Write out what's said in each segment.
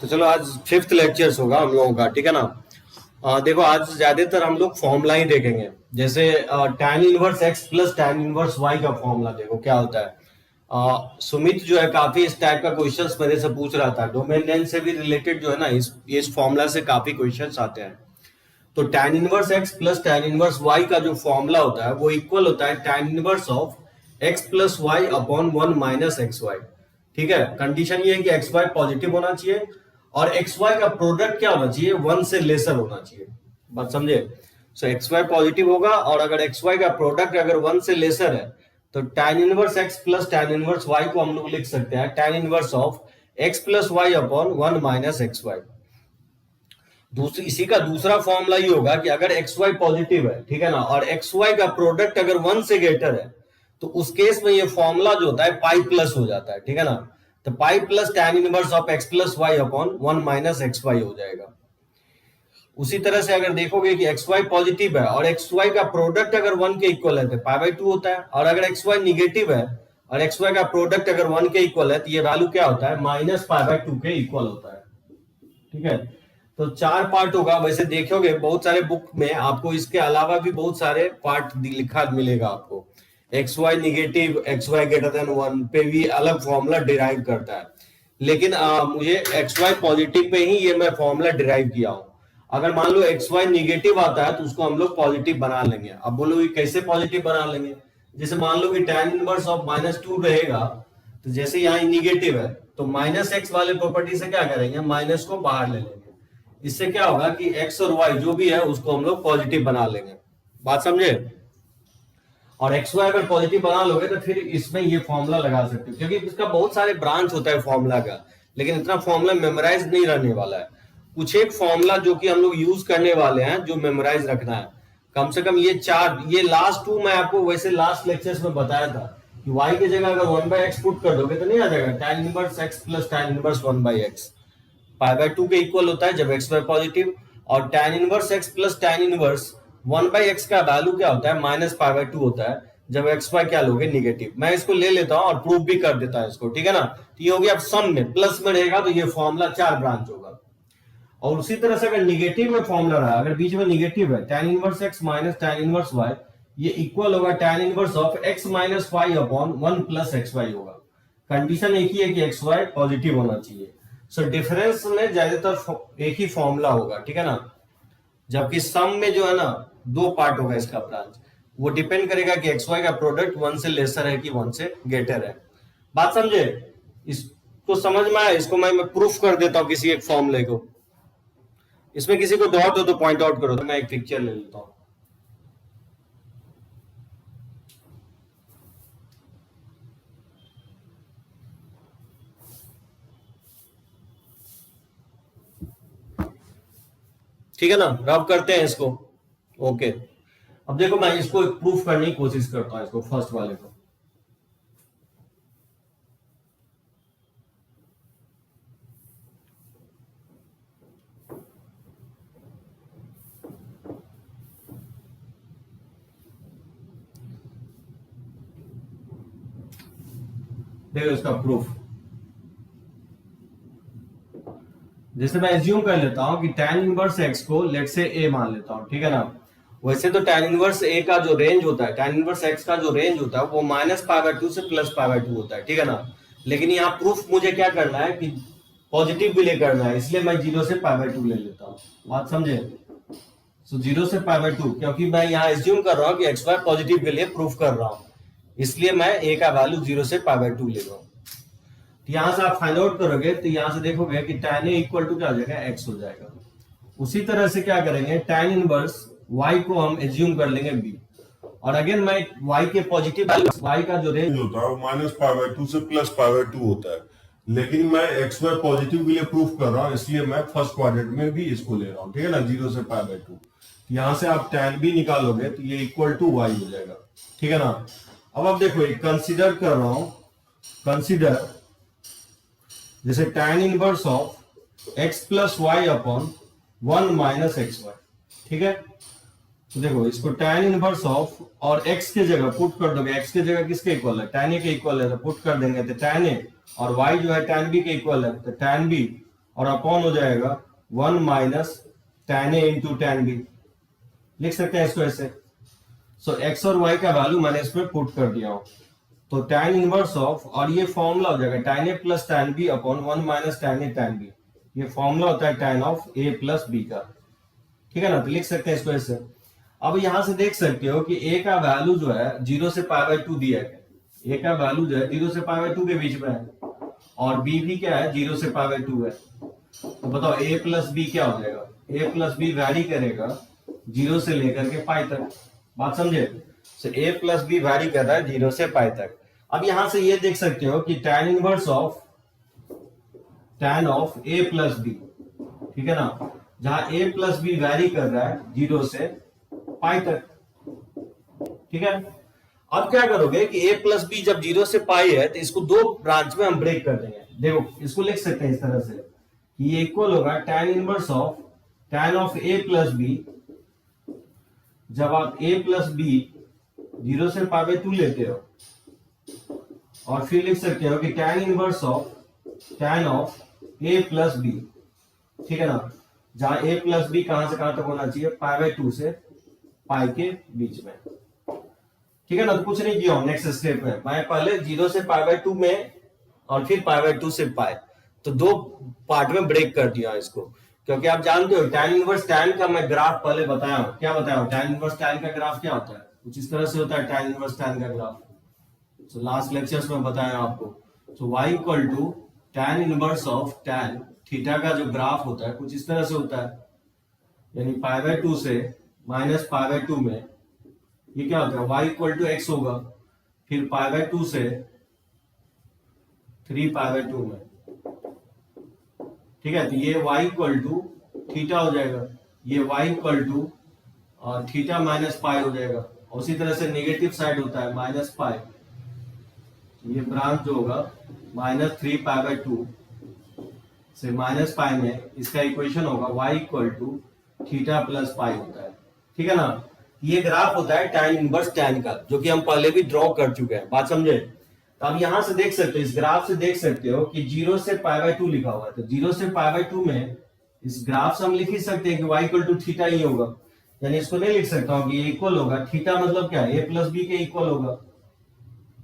तो चलो आज फिफ्थ लेक्चर्स होगा हम लोगों का, ठीक है ना। देखो आज ज्यादातर हम लोग फॉर्मूला ही देखेंगे। जैसे tan inverse x plus tan inverse y का फॉर्मूला देखो क्या होता है। सुमित जो है काफी इस टाइप का क्वेश्चंस मेरे से पूछ रहा था। डोमेन लेंथ से भी रिलेटेड जो है ना इस फॉर्मूला से काफी क्वेश्चंस आते हैं। तो tan inverse x plus tan inverse y का जो फॉर्मूला होता है वो इक्वल होता है tan inverse of x plus Y upon 1 minus x Y. ठीक है, कंडीशन ये है कि एक्स वाई पॉजिटिव होना चाहिए और एक्स वाई का प्रोडक्ट क्या होना चाहिए, 1 से लेसर होना चाहिए। बात समझे। सो एक्स वाई पॉजिटिव होगा और अगर एक्स वाई का प्रोडक्ट अगर 1 से लेसर है तो tan inverse x plus tan inverse y को हम लोग लिख सकते हैं tan inverse of x plus Y upon 1 minus x Y. दूसरी इसी का दूसरा फॉर्मूला ये होगा कि अगर एक्स वाई पॉजिटिव है, ठीक है ना, और एक्स वाई का प्रोडक्ट अगर 1 से ग्रेटर है तो उस केस में ये फॉर्मूला जो होता है पाई प्लस हो जाता है, ठीक है ना। तो pi plus tan inverse of x plus Y upon 1 minus x Y हो जाएगा। उसी तरह से अगर देखोगे कि एक्स वाई पॉजिटिव है और एक्स वाई का प्रोडक्ट अगर 1 के इक्वल है तो पाई बाई 2 होता है, और अगर एक्स वाई निगेटिव है और एक्स वाई का प्रोडक्ट अगर 1 के इक्वल है तो ये वैल्यू क्या होता है, माइनस पाई बाई 2 के इक्वल होता है। ठीक है, तो 4 पार्ट होगा। वैसे देखोगे बहुत सारे बुक में आपको इसके अलावा भी बहुत सारे पार्ट लिखा मिलेगा आपको। X y negative, x y greater than 1 पे भी अलग फॉर्मूला डिराइव करता है, लेकिन मुझे एक्स वाई पॉजिटिव पे ही ये मैं फॉर्मूला डिराइव किया हूं। अगर मान लो एक्स वाई निगेटिव आता है तो उसको हम लोग पॉजिटिव बना लेंगे। अब बोलो कैसे पॉजिटिव बना लेंगे, जैसे मान लो कि tan इनवर्स ऑफ -2 रहेगा, तो जैसे यहाँ निगेटिव है तो माइनस एक्स वाले प्रॉपर्टी से क्या करेंगे, माइनस को बाहर ले लेंगे। इससे क्या होगा कि एक्स और वाई जो भी है उसको हम लोग पॉजिटिव बना लेंगे। बात समझे। और एक्स वाई अगर पॉजिटिव बना लोगे तो फिर इसमें ये फॉर्मूला लगा सकते हो, क्योंकि इसका बहुत सारे ब्रांच होता है फॉर्मूला का, लेकिन इतना फॉर्मूला मेमोराइज नहीं रहने वाला है। कुछ एक फॉर्मूला जो कि हम लोग यूज करने वाले हैं जो मेमोराइज रखना है, कम से कम ये 4, ये लास्ट 2 मैं आपको वैसे लास्ट लेक्चर्स में बताया था कि y की जगह अगर 1/x पुट कर दोगे तो नहीं आ जाएगा tan inverse x plus tan inverse 1/x। Pi by 2 के इक्वल होता है जब एक्स वाई पॉजिटिव, और tan inverse x plus tan inverse 1/x का वैल्यू क्या होता है, माइनस पाई बाई 2 होता है जब एक्स वाई क्या लोगे, निगेटिव। मैं इसको ले लेता हूं और प्रूफ भी कर देता है इसको, ठीक है ना। तो ये हो गया, अब सम में प्लस में रहेगा तो ये फॉर्मूला 4 ब्रांच होगा। और उसी तरह से अगर निगेटिव में फॉर्मूला रहा, अगर बीच में निगेटिव है tan inverse x minus tan inverse y, ये इक्वल होगा tan inverse of x minus y upon 1 plus x y होगा। कंडीशन एक ही है कि एक्स वाई पॉजिटिव होना चाहिए। सो डिफरेंस में ज्यादातर एक ही फॉर्मूला होगा, ठीक है ना। जबकि सम में जो है ना 2 पार्ट होगा इसका ब्रांच, वो डिपेंड करेगा कि एक्स वाई का प्रोडक्ट 1 से लेसर है कि 1 से ग्रेटर है। बात समझे। इसको समझ में आया। इसको मैं प्रूफ कर देता हूं किसी एक फॉर्मूले को। इसमें किसी को डाउट हो तो पॉइंट आउट करो, तो मैं एक पिक्चर ले लेता हूं। ठीक है ना, रब करते हैं इसको। ओके, अब देखो मैं इसको प्रूफ करने की कोशिश करता हूं, इसको फर्स्ट वाले को। देखो इसका प्रूफ, जैसे मैं एज्यूम कर लेता हूं कि tan इनवर्स x को लेट से a मान लेता हूं, ठीक है ना। वैसे तो tan इनवर्स a का जो रेंज होता है, tan इनवर्स x का जो रेंज होता है वो माइनस पाई बाई 2 से प्लस पाई बाई 2 होता है, ठीक है ना। लेकिन यहाँ प्रूफ मुझे क्या करना है कि पॉजिटिव भी ले करना है, इसलिए मैं 0 से पाई बाई 2 ले लेता हूँ। बात समझे। सो 0 से पाई बाई 2, क्योंकि मैं यहाँ एज्यूम कर रहा हूँ कि एक्स वाई पॉजिटिव के लिए प्रूफ कर रहा हूँ, इसलिए मैं a का वैल्यू 0 से पाई बाई 2 ले रहा हूँ। यहां से आप फाइंड आउट करोगे तो यहां से देखोगे कि tan a इक्वल टू क्या हो जाएगा, x हो जाएगा। उसी तरह से क्या करेंगे, tan इनवर्स y को हम एज्यूम कर लेंगे b, और अगेन मैं y के पॉजिटिव y का जो रेंज होता है वो माइनस पाई बाई 2 से प्लस पाई बाई 2 होता है, लेकिन मैं एक्स वाई पॉजिटिव के लिए प्रूफ कर रहा हूँ, इसलिए मैं फर्स्ट क्वाड्रेंट में भी इसको ले रहा हूँ, ठीक है ना, 0 से पाई बाई 2। यहां से आप tan b निकालोगे तो ये इक्वल टू y हो जाएगा, ठीक है ना। अब आप देखो कंसिडर कर रहा हूं, कंसिडर जैसे tan inverse of x plus Y upon 1 minus x Y, ठीक है। तो देखो इसको tan इनवर्स ऑफ और x के जगह पुट कर दोगे, x के जगह किसके इक्वल है, tan a के इक्वल है, तो पुट कर देंगे तो tan a, और y जो है tan b के इक्वल है तो tan b और अपॉन हो जाएगा 1 minus tan a into tan b। लिख सकते हैं इसको ऐसे। सो x और y का वैल्यू मैंने इसमें पुट कर दिया हूं। तो tan इनवर्स ऑफ, और ये फॉर्मूला हो जाएगा tan a plus tan b upon 1 minus tan a tan b। ये फॉर्मूला होता है tan of a plus b का, ठीक है ना। तो लिख सकते हैं इसको ऐसे। अब यहां से देख सकते हो कि a का वैल्यू जो है 0 से पाई बाय 2 दिया है। a का वैल्यू जो है 0 से पाई बाय 2 के बीच में है, और b भी क्या है 0 से पाई बाय 2 है। तो बताओ a प्लस b क्या हो जाएगा। a प्लस b वैरी करेगा 0 से लेकर के पाई तक। बात समझे। तो a प्लस b वैरी कर रहा है 0 से पाई तक। अब यहां से ये देख सकते हो कि tan inverse of tan of a plus b, ठीक है ना, जहां a प्लस b वैरी कर रहा है 0 से पाई तक, ठीक है। अब क्या करोगे कि a प्लस बी जब 0 से पाई है तो इसको दो ब्रांच में हम ब्रेक कर देंगे। देखो इसको लिख सकते हैं इस तरह से कि ये इक्वल होगा tan inverse of tan of a plus b. जब आप a प्लस बी 0 से पाई बाय 2 लेते हो, और फिर लिख सकते हो कि tan inverse of tan of a plus b, ठीक है ना, जहां a प्लस बी कहां से कहां तक होना चाहिए, पाई बाय 2 से पाई के बीच में, ठीक है ना। तो कुछ नहीं किया हूं नेक्स्ट स्टेप में, मैं पहले 0 से पाई बाय 2 में और फिर पाई बाय 2 से पाई, तो दो पार्ट में ब्रेक कर दिया इसको। क्योंकि आप जानते हो tan इनवर्स tan का मैं ग्राफ पहले बताया हूं। क्या बताया हूं, tan इनवर्स tan का ग्राफ क्या होता है, कुछ इस तरह से होता है tan इनवर्स tan का ग्राफ। तो लास्ट लेक्चर्स में बताया आपको। तो y equal to tan inverse of tan theta का जो ग्राफ होता है कुछ इस तरह से होता है, यानी पाई बाय 2 से माइनस पाई बाय 2 में ये क्या होता है, y इक्वल टू एक्स होगा, फिर पाई बाय 2 से 3 पाई बाय 2 में, ठीक है। तो ये y इक्वल टू थीटा हो जाएगा, ये y equal to theta minus pi हो जाएगा। उसी तरह से नेगेटिव साइड होता है माइनस पाई, ये ब्रांच जो होगा माइनस 3 पाई बाय 2 से माइनस पाई में, इसका इक्वेशन होगा y equal to theta plus pi होता है, ठीक है ना। ये ग्राफ होता है tan इनवर्स tan का, जो कि हम पहले भी ड्रॉ कर चुके हैं। बात समझे। तो अब यहां से देख सकते हो, इस ग्राफ से देख सकते हो कि 0 से पाई बाय 2 लिखा हुआ है। तो 0 से पाई बाय 2 में इस ग्राफ से हम लिख ही सकते हैं कि y इक्वल टू थीटा ही होगा, यानी इसको नहीं लिख सकता हूं कि ये इक्वल होगा, थीटा मतलब क्या है, a प्लस बी के इक्वल होगा,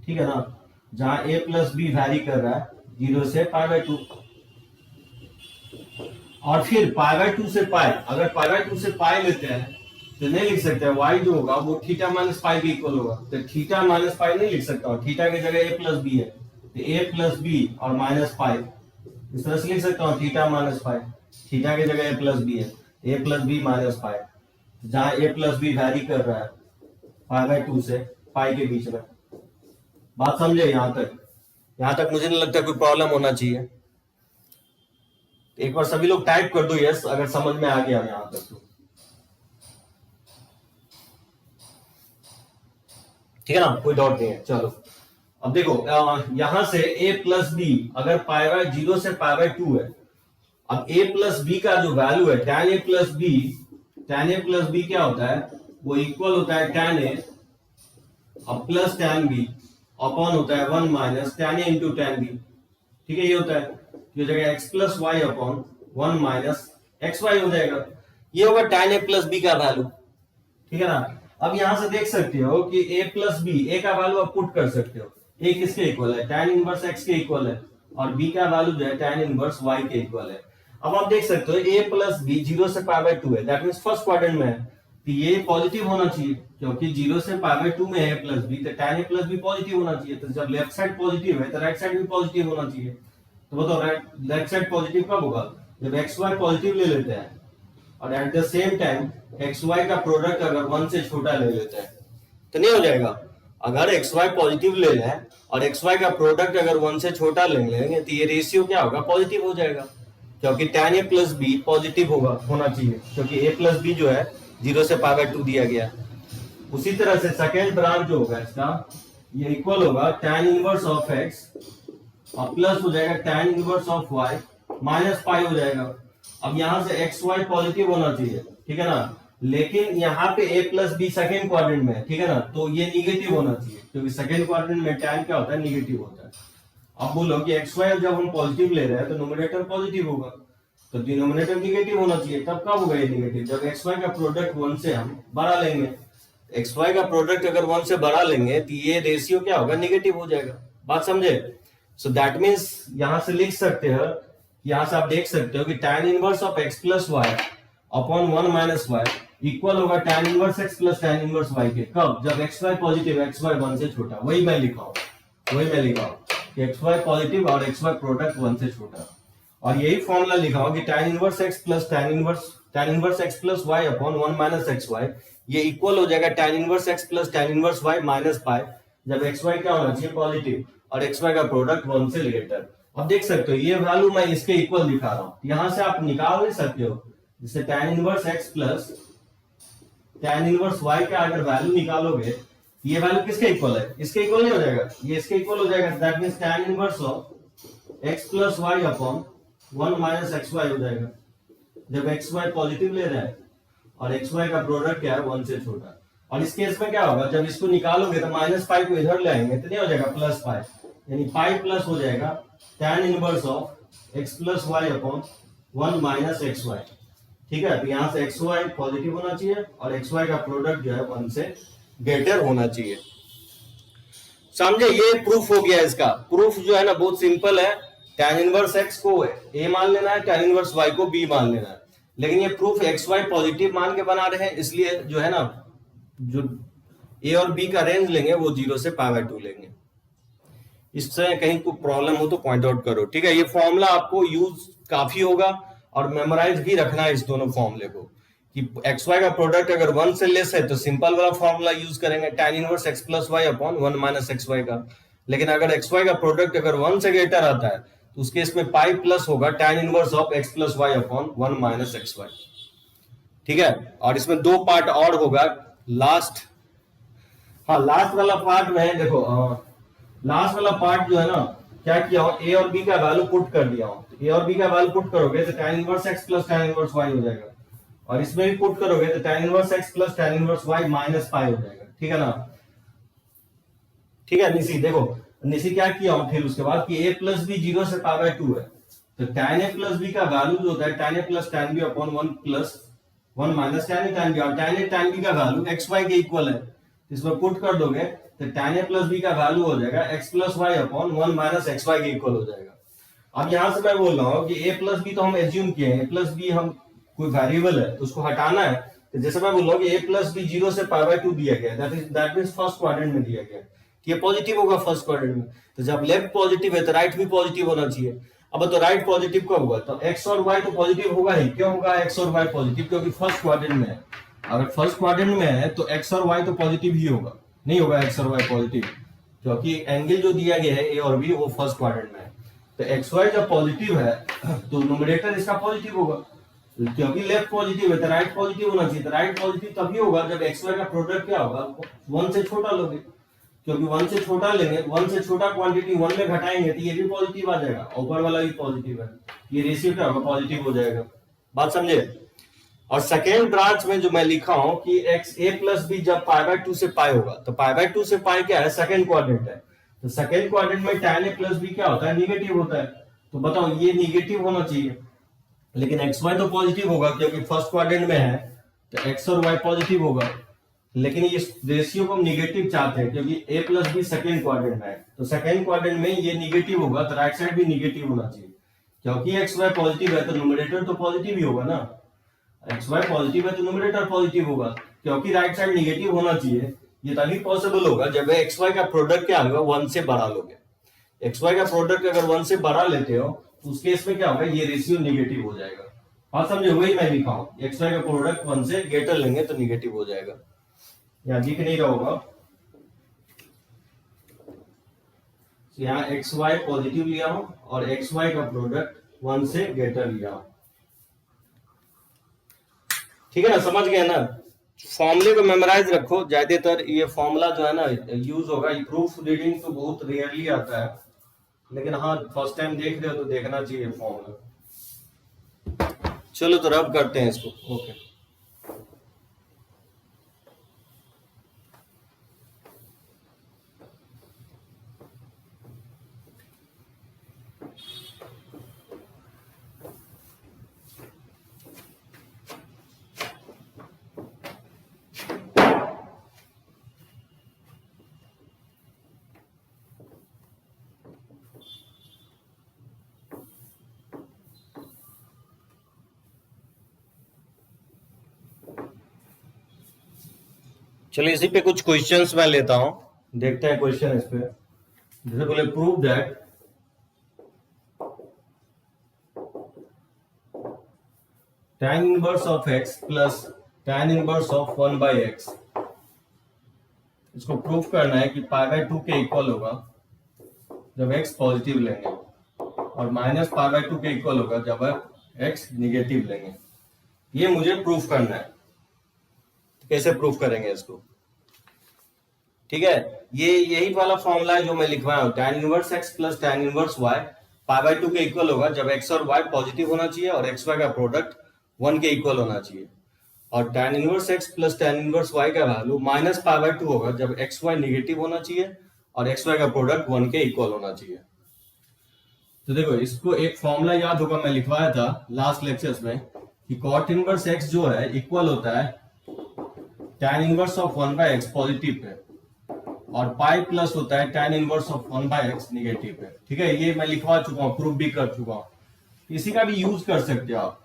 ठीक है ना, जहां a प्लस बी वैरी कर रहा है 0 से पाई बाय 2। और फिर पाई बाय 2 से पाई, अगर पाई बाय 2 से पाई लेते हैं तो नहीं लिख सकते, y जो होगा वो थीटा माइनस पाई के इक्वल होगा। तो थीटा माइनस पाई नहीं लिख सकता हूं, थीटा की जगह a प्लस बी है, तो a प्लस बी और माइनस पाई, इस तरह से लिख सकता हूं थीटा माइनस पाई। थीटा की जगह a प्लस बी है, a plus b minus pi, जहां a प्लस बी वैरी कर रहा है पाई बाय 2 से पाई के बीच में। बात समझे यहां तक। यहां तक मुझे नहीं लगता कोई प्रॉब्लम होना चाहिए। एक बार सभी लोग टाइप कर दो यस अगर समझ में आ गया यहां तक तो, ठीक है ना, कोई डाउट नहीं है। चलो अब देखो यहां से a प्लस बी अगर पाई बाय 0 से पाई बाय 2 है। अब a प्लस बी का जो वैल्यू है tan a plus b, tan a plus b क्या होता है, वो इक्वल होता है tan a अब प्लस tan b अपॉन होता है 1 minus tan a into tan b, ठीक है। ये होता है, ये जगह x plus Y upon 1 minus x Y हो जाएगा। ये होगा tan a प्लस बी का वैल्यू, ठीक है ना। अब यहां से देख सकते हो कि a प्लस बी, a का वैल्यू आप पुट कर सकते हो, a किसके इक्वल है, tan इनवर्स x के इक्वल है, और b का वैल्यू जो है tan इनवर्स y के इक्वल है। अब आप देख सकते हो a प्लस बी 0 से पाई बाय 2 है, दैट मींस फर्स्ट क्वाड्रेंट में है, तो ये पॉजिटिव होना चाहिए, क्योंकि 0 से पाई बाय 2 में है प्लस बी, तो tan a plus b positive होना चाहिए। तो जब लेफ्ट साइड पॉजिटिव है तो राइट साइड भी पॉजिटिव होना चाहिए। तो बताओ लेफ्ट साइड पॉजिटिव कब होगा, जब एक्स वाई पॉजिटिव ले लेते हैं और at the same time x y का प्रोडक्ट अगर 1 से छोटा ले लेते हैं तो नहीं हो जाएगा। अगर एक्स वाई पॉजिटिव ले लें और एक्स वाई का प्रोडक्ट अगर 1 से छोटा ले लेंगे तो ये रेशियो क्या होगा, पॉजिटिव हो जाएगा, क्योंकि tan a plus b positive होना चाहिए, क्योंकि a प्लस बी जो है 0 से पाई बाय 2 दिया गया। उसी तरह से सेकेंड ब्रांच जो होगा इसका, ये इक्वल होगा tan इनवर्स ऑफ x और प्लस हो जाएगा tan inverse of y minus pi हो जाएगा। अब यहां से एक्स वाई पॉजिटिव होना चाहिए, ठीक है ना, लेकिन यहाँ पे a plus b second quadrant में है, ठीक है ना, तो ये निगेटिव होना चाहिए, क्योंकि सेकेंड क्वाड्रेंट में tan क्या होता है, निगेटिव होता है। अब बोलो कि एक्स वाई जब हम पॉजिटिव ले रहे हैं तो न्यूमरेटर पॉजिटिव होगा, तो डिनोमिनेटर निगेटिव होना चाहिए। तब कब होगा ये निगेटिव? जब एक्स वाई का प्रोडक्ट 1 से हम बढ़ा लेंगे। एक्स वाई का प्रोडक्ट अगर 1 से बढ़ा लेंगे तो ये रेशियो क्या होगा? निगेटिव हो जाएगा। बात समझे? सो दैट मीन्स यहां से लिख सकते हो, यहां से आप देख सकते हो कि tan inverse of x plus Y upon 1 minus y equal होगा tan inverse x plus tan inverse y के। कब? जब x y positive, x y 1 से छोटा। वही मैं लिखा हूं कि एक्स वाई पॉजिटिव और एक्स वाई प्रोडक्ट 1 से छोटा। और यही फॉर्मूला लिखा हो कि tan inverse x plus tan inverse x plus y upon 1 minus x y, ये इक्वल हो जाएगा tan inverse x plus tan inverse y minus pi, जब एक्स वाई क्या होना चाहिए? पॉजिटिव, और एक्स वाई का प्रोडक्ट 1 से ग्रेटर। अब देख सकते हो ये वैल्यू मैं इसके इक्वल दिखा रहा हूं, यहां से आप निकाल नहीं सकते हो। जैसे tan inverse x plus tan inverse y का अगर वैल्यू निकालोगे, ये वैल्यू किसके इक्वल है? इसके इक्वल नहीं हो जाएगा, ये इसके इक्वल हो जाएगा। That means tan inverse of x plus y upon 1 minus x Y हो जाएगा, जब एक्स वाई पॉजिटिव ले रहा है और एक्स वाई का प्रोडक्ट क्या है? 1 से छोटा। और इस केस में क्या होगा? जब इसको निकालोगे तो माइनस पाई को इधर ले आएंगे तो नहीं हो जाएगा प्लस पाई, यानी पाई प्लस हो जाएगा tan inverse of x plus Y upon 1 minus x Y. ठीक है, तो यहां से एक्स वाई पॉजिटिव होना चाहिए और एक्स वाई का प्रोडक्ट जो है 1 से ग्रेटर होना चाहिए। समझे? ये प्रूफ हो गया। इसका प्रूफ जो है ना बहुत सिंपल है। tan इनवर्स x को a मान लेना है, tan इनवर्स y को b मान लेना है। लेकिन ये प्रूफ एक्स वाई पॉजिटिव मान के बना रहे हैं, इसलिए जो है ना जो a और b का रेंज लेंगे वो 0 से π/2 लेंगे। इससे कहीं कोई प्रॉब्लम हो तो पॉइंट आउट करो। ठीक है, ये फॉर्मूला आपको यूज काफी होगा और मेमोराइज भी रखना है इस दोनों फॉर्मूले को, कि एक्स वाई का प्रोडक्ट अगर 1 से लेस है तो सिंपल वाला फॉर्मूला यूज करेंगे tan inverse x plus Y upon 1 minus x y का। लेकिन अगर एक्स वाई का प्रोडक्ट अगर 1 से ग्रेटर आता है तो उसके इसमें पाई प्लस होगा tan inverse of x plus Y upon 1 minus x Y. ठीक है, और इसमें दो पार्ट और होगा लास्ट। हाँ, लास्ट वाला पार्ट में देखो, लास्ट वाला पार्ट जो है ना, क्या किया हो, ए और बी का वैल्यू पुट कर दिया हो। ए और बी का वैल्यू पुट करोगे तो tan inverse x plus tan inverse y हो जाएगा, और इसमें भी पुट करोगे तो tan inverse x plus tan inverse y minus pi हो जाएगा। ठीक है ना? ठीक है निशी, देखो निशी क्या किया हूं फिर उसके बाद कि a प्लस बी 0 से π/2 है, तो tan a प्लस बी का वैल्यू जो होता है tan a plus tan b upon 1 plus 1 minus tan a tan b, और tan a tan b का वैल्यू एक्स वाई के इक्वल है, इसमें पुट कर दोगे तो tan a प्लस बी का वैल्यू हो जाएगा x plus Y upon 1 minus x y के इक्वल हो जाएगा। अब यहां से मैं बोल रहा हूं कि a प्लस बी तो हम एज्यूम किए हैं, a प्लस बी हम कोई वेरिएबल है तो उसको हटाना है, तो जैसे मैं बोल रहा हूं कि a प्लस बी 0 से π/2 दिया गया, दैट मींस फर्स्ट क्वाड्रेंट में दिया गया, ये पॉजिटिव होगा फर्स्ट क्वाड्रेंट में। तो जब लेफ्ट पॉजिटिव है तो राइट भी पॉजिटिव होना चाहिए। अब तो राइट पॉजिटिव कब होगा? तो एक्स और वाई तो पॉजिटिव होगा ही। क्यों होगा एक्स और वाई पॉजिटिव? क्योंकि फर्स्ट क्वाड्रेंट में है। अगर फर्स्ट क्वाड्रेंट में है तो एक्स और वाई तो पॉजिटिव ही होगा, नहीं होगा एक्स और वाई पॉजिटिव, क्योंकि एंगल जो दिया गया है ए और बी वो फर्स्ट क्वाड्रेंट में है। तो एक्स वाई जब पॉजिटिव है तो न्यूमरेटर इसका पॉजिटिव होगा, क्योंकि लेफ्ट पॉजिटिव है तो राइट पॉजिटिव होना चाहिए। तो राइट पॉजिटिव तभी होगा जब एक्स वाई का प्रोडक्ट क्या होगा? 1 से छोटा लोगे, क्योंकि 1 से छोटा लेंगे, 1 से छोटा क्वांटिटी 1 में घटाएंगे तो ये भी पॉजिटिव आ जाएगा, ऊपर वाला भी पॉजिटिव है, ये रेशियो क्या होगा? पॉजिटिव हो जाएगा। बात समझे? और सेकेंड ब्रांच में जो मैं लिखा हूं कि एक्स ए प्लस बी जब π/2 से पाई होगा, तो π/2 से पाई क्या है? सेकेंड क्वाड्रेंट है, तो सेकेंड क्वाड्रेंट में tan a प्लस बी क्या होता है? निगेटिव होता है। तो बताओ ये निगेटिव होना चाहिए, लेकिन एक्स वाई तो पॉजिटिव होगा क्योंकि फर्स्ट क्वाड्रेंट में है, तो एक्स और वाई पॉजिटिव होगा। लेकिन इस रेशियो को हम निगेटिव चाहते हैं क्योंकि a plus b second quadrant में है, तो सेकेंड क्वाड्रेंट में ये निगेटिव होगा तो राइट साइड भी निगेटिव होना चाहिए, क्योंकि एक्स वाई पॉजिटिव है तो न्यूमरेटर तो पॉजिटिव ही होगा ना। एक्स वाई पॉजिटिव है तो न्यूमरेटर पॉजिटिव होगा, क्योंकि राइट साइड निगेटिव होना चाहिए। ये तभी पॉसिबल होगा जब एक्स वाई का प्रोडक्ट क्या होगा? 1 से बड़ा लोगे। एक्स वाई का प्रोडक्ट अगर 1 से बड़ा लेते हो तो उस केस में क्या होगा? ये रेशियो निगेटिव हो जाएगा। बात समझे? वही मैं लिखा हूं, एक्स वाई का प्रोडक्ट 1 से ग्रेटर लेंगे तो निगेटिव हो जाएगा। यहाँ दिख नहीं रहा होगा, यहाँ एक्स वाई पॉजिटिव लिया हूं और एक्स वाई का प्रोडक्ट 1 से ग्रेटर लिया हूं। ठीक है ना? समझ गए ना? फॉर्मूले को मेमोराइज रखो, ज्यादातर ये फॉर्मूला जो है ना यूज होगा। प्रूफ रीडिंग तो बहुत रेयरली आता है, लेकिन हाँ फर्स्ट टाइम देख रहे हो तो देखना चाहिए फॉर्मूला। चलो तो रब करते हैं इसको। ओके। चलिए इसी पे कुछ क्वेश्चंस मैं लेता हूं, देखते हैं क्वेश्चन इस पे। जैसे बोले prove that tan inverse of x plus tan inverse of 1/x, इसको प्रूव करना है कि π/2 के इक्वल होगा जब x पॉजिटिव लेंगे और माइनस π/2 के इक्वल होगा जब x निगेटिव लेंगे। ये मुझे प्रूफ करना है। तो कैसे प्रूफ करेंगे इसको? ठीक है, ये यही वाला फॉर्मूला है जो मैं लिखवाया हूं, tan inverse x plus tan inverse y π/2 के इक्वल होगा जब x और y पॉजिटिव होना चाहिए और xy का प्रोडक्ट 1 के इक्वल होना चाहिए। और tan inverse x plus tan inverse y का वैल्यू माइनस π/2 होगा जब xy निगेटिव होना चाहिए और xy का प्रोडक्ट 1 के इक्वल होना चाहिए। तो देखो, इसको एक फॉर्मूला याद होगा, मैं लिखवाया था लास्ट लेक्चर्स में कि cot इनवर्स x जो है इक्वल होता है tan inverse of 1/x positive pay और पाई प्लस होता है tan inverse of 1/x negative पे। ठीक है, ये मैं लिखवा चुका हूँ, प्रूफ भी कर चुका हूँ। इसी का भी यूज कर सकते हो आप।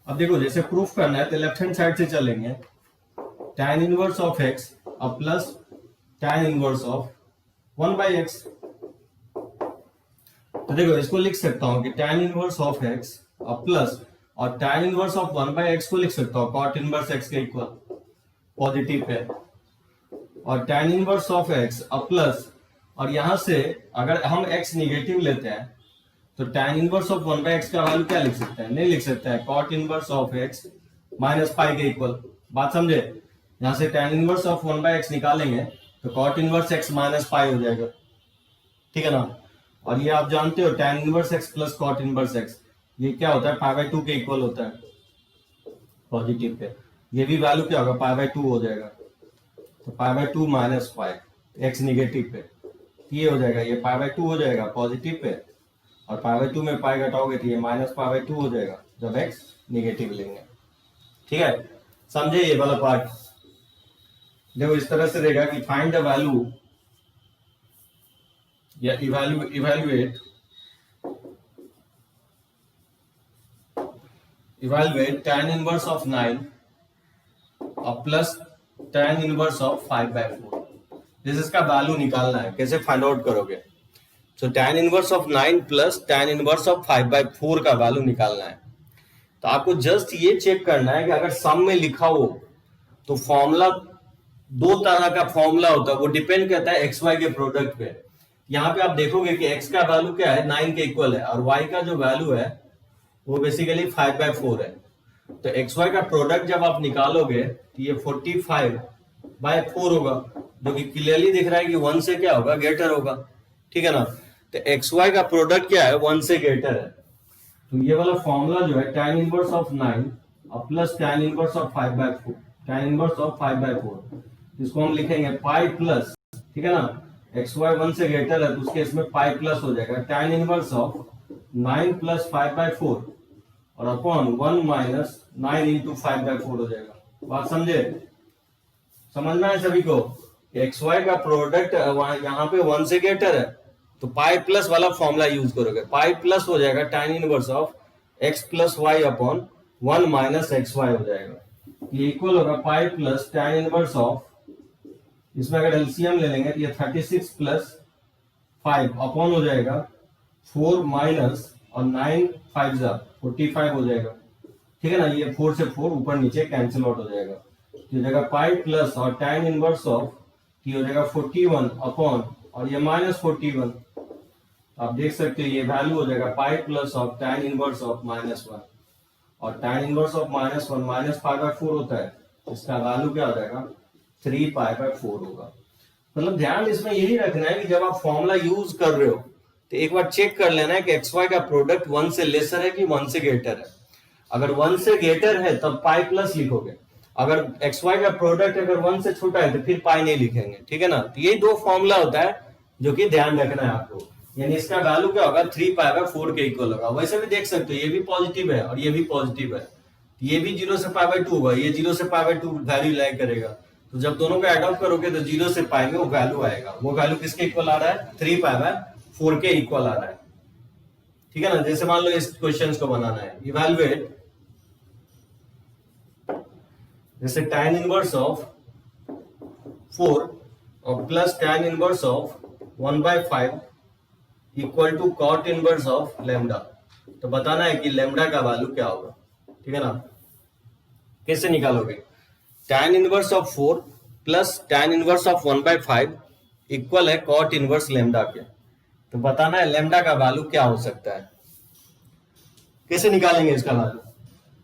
अब देखो, जैसे प्रूफ करना है तो लेफ्ट हैंड साइड से चलेंगे, tan इनवर्स ऑफ x अब plus tan inverse of 1/x। तो देखो, इसको लिख सकता हूं कि tan इनवर्स ऑफ x अब प्लस और tan इनवर्स ऑफ 1/x को लिख सकता हूं cot इनवर्स x के इक्वल पॉजिटिव पे और tan इनवर्स ऑफ x अब प्लस, और यहां से अगर हम x निगेटिव लेते हैं तो tan इनवर्स ऑफ 1/x का वैल्यू क्या लिख सकते हैं? नहीं लिख सकते हैं, cot inverse of x minus pi के इक्वल। बात समझे? यहां से tan इनवर्स ऑफ 1/x निकालेंगे तो cot inverse x minus pi हो जाएगा। ठीक है ना? और ये आप जानते हो tan inverse x plus cot inverse x ये क्या होता है? π/2 के इक्वल होता है पॉजिटिव पे। ये भी वैल्यू क्या होगा? π/2 हो जाएगा। तो π/2 माइनस पाई, x निगेटिव पे, ये हो जाएगा, ये π/2 हो जाएगा पॉजिटिव पे और π/2 में पाई घटाओगे तो ये माइनस π/2 हो जाएगा जब x निगेटिव लेंगे। ठीक है, समझे ये वाला पार्ट? देखो, इस तरह से रहेगा कि फाइंड द वैल्यू या इवैल्यूएट tan इनवर्स ऑफ 9 और प्लस tan इनवर्स ऑफ 5/4। जैसे इसका वैल्यू निकालना है, कैसे फाइंड आउट करोगे? तो tan inverse of 9 plus tan inverse of 5/4 का वैल्यू निकालना है। तो आपको जस्ट ये चेक करना है कि अगर सम में लिखा हो तो फॉर्मूला दो तरह का फॉर्मूला होता है, वो डिपेंड करता है एक्स वाई के प्रोडक्ट पे। यहाँ पे आप देखोगे कि x का वैल्यू क्या है? 9 के इक्वल है और y का जो वैल्यू है वो बेसिकली 5/4 है। तो xy का प्रोडक्ट जब आप निकालोगे तो ये 45/4 होगा, जो कि क्लियरली दिख रहा है कि 1 से क्या होगा? ग्रेटर होगा। ठीक है ना? तो xy का प्रोडक्ट क्या है? 1 से ग्रेटर है। तो ये वाला फॉर्मूला जो है tan इनवर्स ऑफ 9 और plus tan inverse of 5/4, tan inverse of 5/4, इसको हम लिखेंगे पाई प्लस, ठीक है ना, xy 1 से ग्रेटर है तो उसके इसमें पाई प्लस हो जाएगा tan इनवर्स ऑफ 9 प्लस 5/4 और अपॉन 1 माइनस 9 इंटू 5/4 हो जाएगा। बात समझे? समझना है सभी को? xy का प्रोडक्ट यहाँ पे 1 से ग्रेटर है तो पाई प्लस वाला फॉर्मूला यूज करोगे। पाई प्लस हो जाएगा tan inverse of x plus Y upon 1 minus xy हो जाएगा। ये इक्वल होगा pi plus tan inverse of, इसमें अगर एलसीएम ले लेंगे तो ये 36 प्लस 5 अपॉन हो जाएगा 4 माइनस और 9 5 45 हो जाएगा। ठीक है ना? ये 4 से 4 ऊपर नीचे कैंसिल आउट हो जाएगा, तो हो जाएगा पाई प्लस और tan इनवर्स ऑफ की हो जाएगा 41 अपॉन और ये माइनस 41। आप देख सकते हैं ये वैल्यू हो जाएगा pi plus of tan inverse of -1 और tan इनवर्स ऑफ -1 माइनस π/4 होता है, इसका वैल्यू क्या हो जाएगा? 3π/4 होगा। मतलब ध्यान इसमें यही रखना है कि जब आप फॉर्मूला यूज कर रहे हो तो एक बार चेक कर लेना है कि xy का प्रोडक्ट 1 से लेसर है कि 1 से ग्रेटर है। अगर 1 से ग्रेटर है तब पाई प्लस लिखोगे, अगर xy का प्रोडक्ट अगर 1 से छोटा है तो फिर पाई नहीं लिखेंगे। ठीक है ना? तो ये दो फॉर्मूला होता है जो कि ध्यान रखना है आपको। यानी इसका वैल्यू क्या होगा? 3π/4 के इक्वल होगा। वैसे भी देख सकते हो ये भी पॉजिटिव है और ये भी पॉजिटिव है, ये भी 0 से π/2 होगा, ये 0 से π/2 वैल्यू लाई करेगा। तो जब दोनों को एड ऑफ करोगे तो 0 से पाई में वो वैल्यू आएगा। वो वैल्यू किसके इक्वल आ रहा है? 3π/4 के इक्वल आ रहा है। ठीक है ना? जैसे मान लो इस क्वेश्चन को बनाना है, इवैल्यूएट जैसे tan इनवर्स ऑफ 4 और plus tan inverse of 1/5 equal to cot inverse of lambda. तो बताना है कि लेमडा का वैल्यू क्या होगा, ठीक है ना। कैसे निकालोगे? tan inverse of 4 plus tan inverse of 1/5 equal है कॉट इनवर्स लेमडा के। तो बताना है लेमडा का वैल्यू क्या हो सकता है। कैसे निकालेंगे इसका वैल्यू?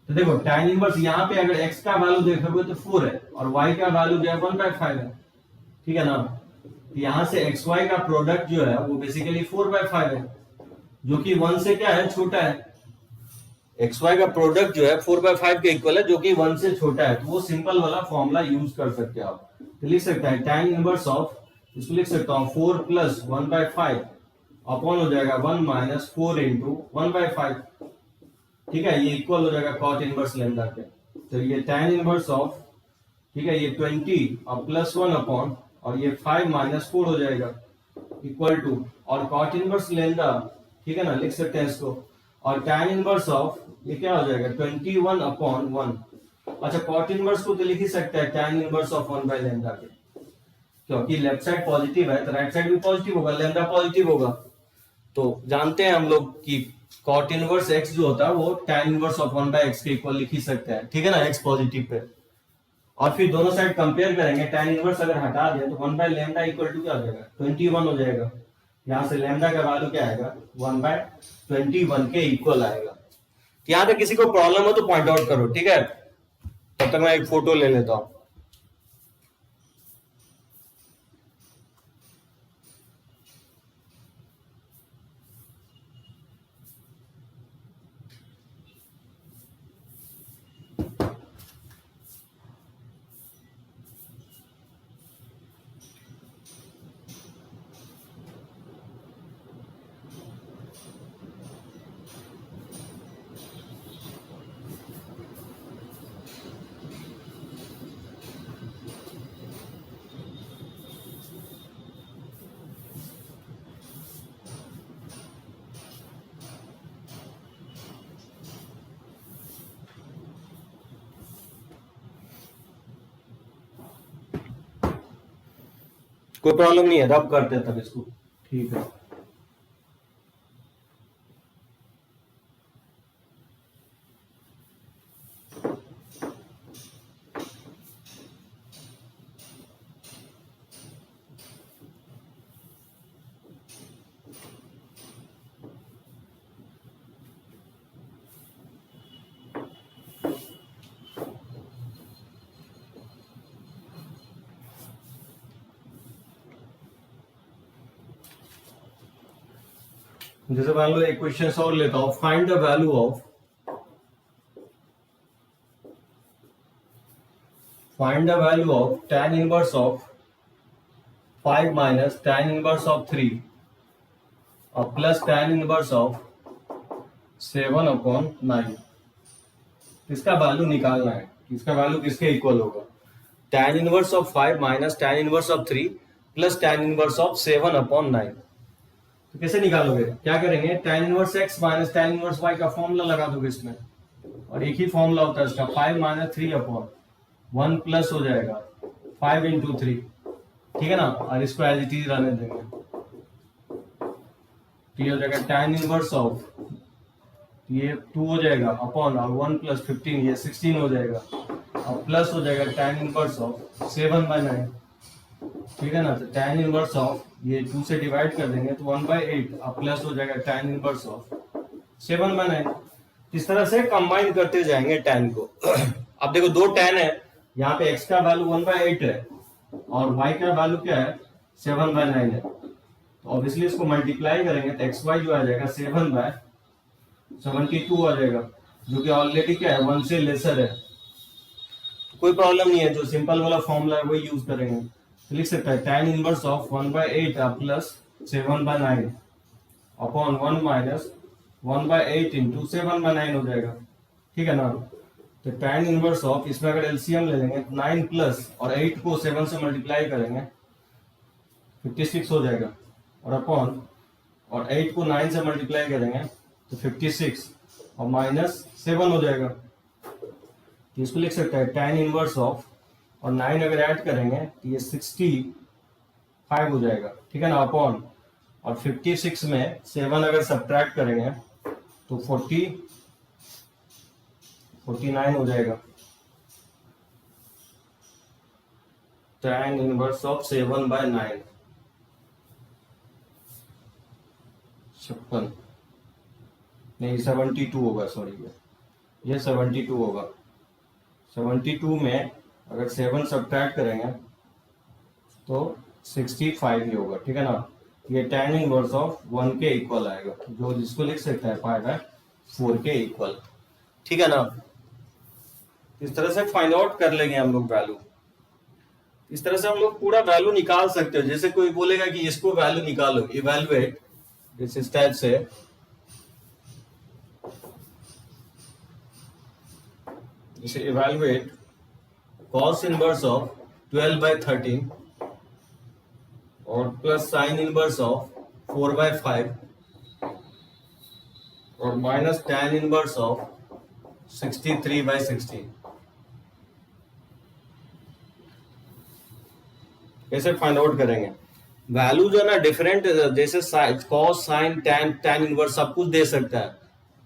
तो देखो tan इनवर्स यहाँ पे अगर x का वैल्यू देखोगे तो 4 है और y का वैल्यू जो है 1/5 है, ठीक है ना। यहाँ से xy का प्रोडक्ट जो है वो बेसिकली 4/5 है, जो कि 1 से क्या है, छोटा है। xy का प्रोडक्ट जो है 4/5 के इक्वल है, जो कि 1 से छोटा है। तो वो सिंपल वाला फॉर्मूला यूज कर सकते हो आप। तो लिख सकते हैं tan इनवर्स ऑफ, इसको लिख सकता हूँ 4 प्लस 1/5 अपॉन हो जाएगा 1 माइनस 4 इंटू 1/5, ठीक है। ये इक्वल हो जाएगा कॉट इनवर्स लेमडा के। तो ये tan इनवर्स ऑफ, ठीक है, ये 20 और प्लस 1 अपॉन और ये 5 माइनस 4 हो जाएगा इक्वल टू, और कॉट इनवर्स लेमडा, ठीक है ना, लिख सकते हैं इसको। और tan इनवर्स ऑफ ये क्या हो जाएगा 21 अपॉन 1। अच्छा, कॉट इनवर्स को तो लिख ही सकते हैं tan इनवर्स ऑफ 1/लैम्डा के, क्योंकि लेफ्ट साइड पॉजिटिव है तो राइट साइड भी पॉजिटिव होगा, लैम्डा पॉजिटिव होगा। तो जानते हैं हम लोग कि कॉट इनवर्स x जो होता है वो tan इनवर्स ऑफ 1/x के इक्वल लिख ही सकते हैं, ठीक है ना, x पॉजिटिव पे। और फिर दोनों साइड कंपेयर करेंगे, tan इनवर्स अगर हटा दें तो 1/लैम्डा इक्वल टू क्या हो जाएगा 21 हो जाएगा। यहाँ से लैम्डा का वैल्यू क्या आएगा 1/21 के इक्वल आएगा। यहाँ पे किसी को प्रॉब्लम हो तो पॉइंट आउट करो, ठीक है। तब तक मैं एक फोटो ले लेता हूँ। कोई प्रॉब्लम नहीं है, रब करते हैं तब इसको, ठीक है। जैसे मान लो एक क्वेश्चन और लेता हूं, find the value of tan inverse of 5 minus tan inverse of 3 और plus tan inverse of 7 upon 9। इसका वैल्यू निकालना है, इसका वैल्यू किसके इक्वल होगा। tan inverse of 5 minus tan inverse of 3 plus tan inverse of 7 upon 9। तो कैसे निकालोगे, क्या करेंगे, tan inverse x minus tan inverse y का फॉर्मूला लगा दोगे इसमें, और एक ही फॉर्मूला होता है इसका 5 माइनस 3 अपॉन 1 प्लस हो जाएगा 5 इंटू 3, ठीक है ना। और इसको एज इट इज रहने देंगे। तो ये हो जाएगा tan इनवर्स ऑफ, ये 2 हो जाएगा अपॉन और 1 प्लस 15 ये 16 हो जाएगा, और प्लस हो जाएगा tan इनवर्स ऑफ 7/9, ठीक है ना। तो tan इनवर्स ऑफ ये 2 से डिवाइड कर देंगे तो 1/8 और प्लस हो जाएगा tan इनवर्स ऑफ 7/9। इस तरह से कंबाइन करते जाएंगे tan को। अब देखो दो tan है, यहाँ पे x का वैल्यू 1/8 है और y का वैल्यू क्या है 7/9 है। तो ऑब्वियसली इसको मल्टीप्लाई करेंगे तो xy जो आ जाएगा 7/72 आ जाएगा, जो कि ऑलरेडी क्या है 1 से लेसर है। तो कोई प्रॉब्लम नहीं है, जो सिंपल वाला फॉर्मूला है वही यूज करेंगे। तो लिख सकता है tan inverse of 1/8 plus 7/9 upon 1 minus 1/8 into 7/9 हो जाएगा, ठीक है ना। तो tan इनवर्स ऑफ, इसमें अगर एलसीएम ले लेंगे 9 प्लस और 8 को 7 से मल्टीप्लाई करेंगे 56 हो जाएगा, और अपॉन और 8 को 9 से मल्टीप्लाई करेंगे तो 56 और माइनस 7 हो जाएगा। तो इसको लिख सकता है tan इनवर्स ऑफ और 9 अगर ऐड करेंगे तो ये 65 हो जाएगा, ठीक है ना, अपॉन, और 56 में 7 अगर सब्ट्रैक्ट करेंगे तो 49 हो जाएगा। tan इनवर्स ऑफ 7/9 56 नहीं 72 होगा, सॉरी ये 72 होगा। 72 में अगर 7 सब्ट्रैक्ट करेंगे तो 65 ही होगा, ठीक है ना। ये tan इनवर्स ऑफ 1 के इक्वल आएगा, जो जिसको लिख सकता है π/4 के इक्वल, ठीक है ना। इस तरह से फाइंड आउट कर लेंगे हम लोग वैल्यू। इस तरह से हम लोग पूरा वैल्यू निकाल सकते हो। जैसे कोई बोलेगा कि इसको वैल्यू निकालो, इवैल्यूएट, जैसे इस टाइप से इवैल्यूएट cos इनवर्स ऑफ 12/13 और प्लस साइन इनवर्स ऑफ 4/5 और माइनस tan इनवर्स ऑफ 63/16। कैसे फाइंड आउट करेंगे वैल्यू, जो है ना डिफरेंट, जैसे कॉस साइन tan इनवर्स सब कुछ दे सकता है।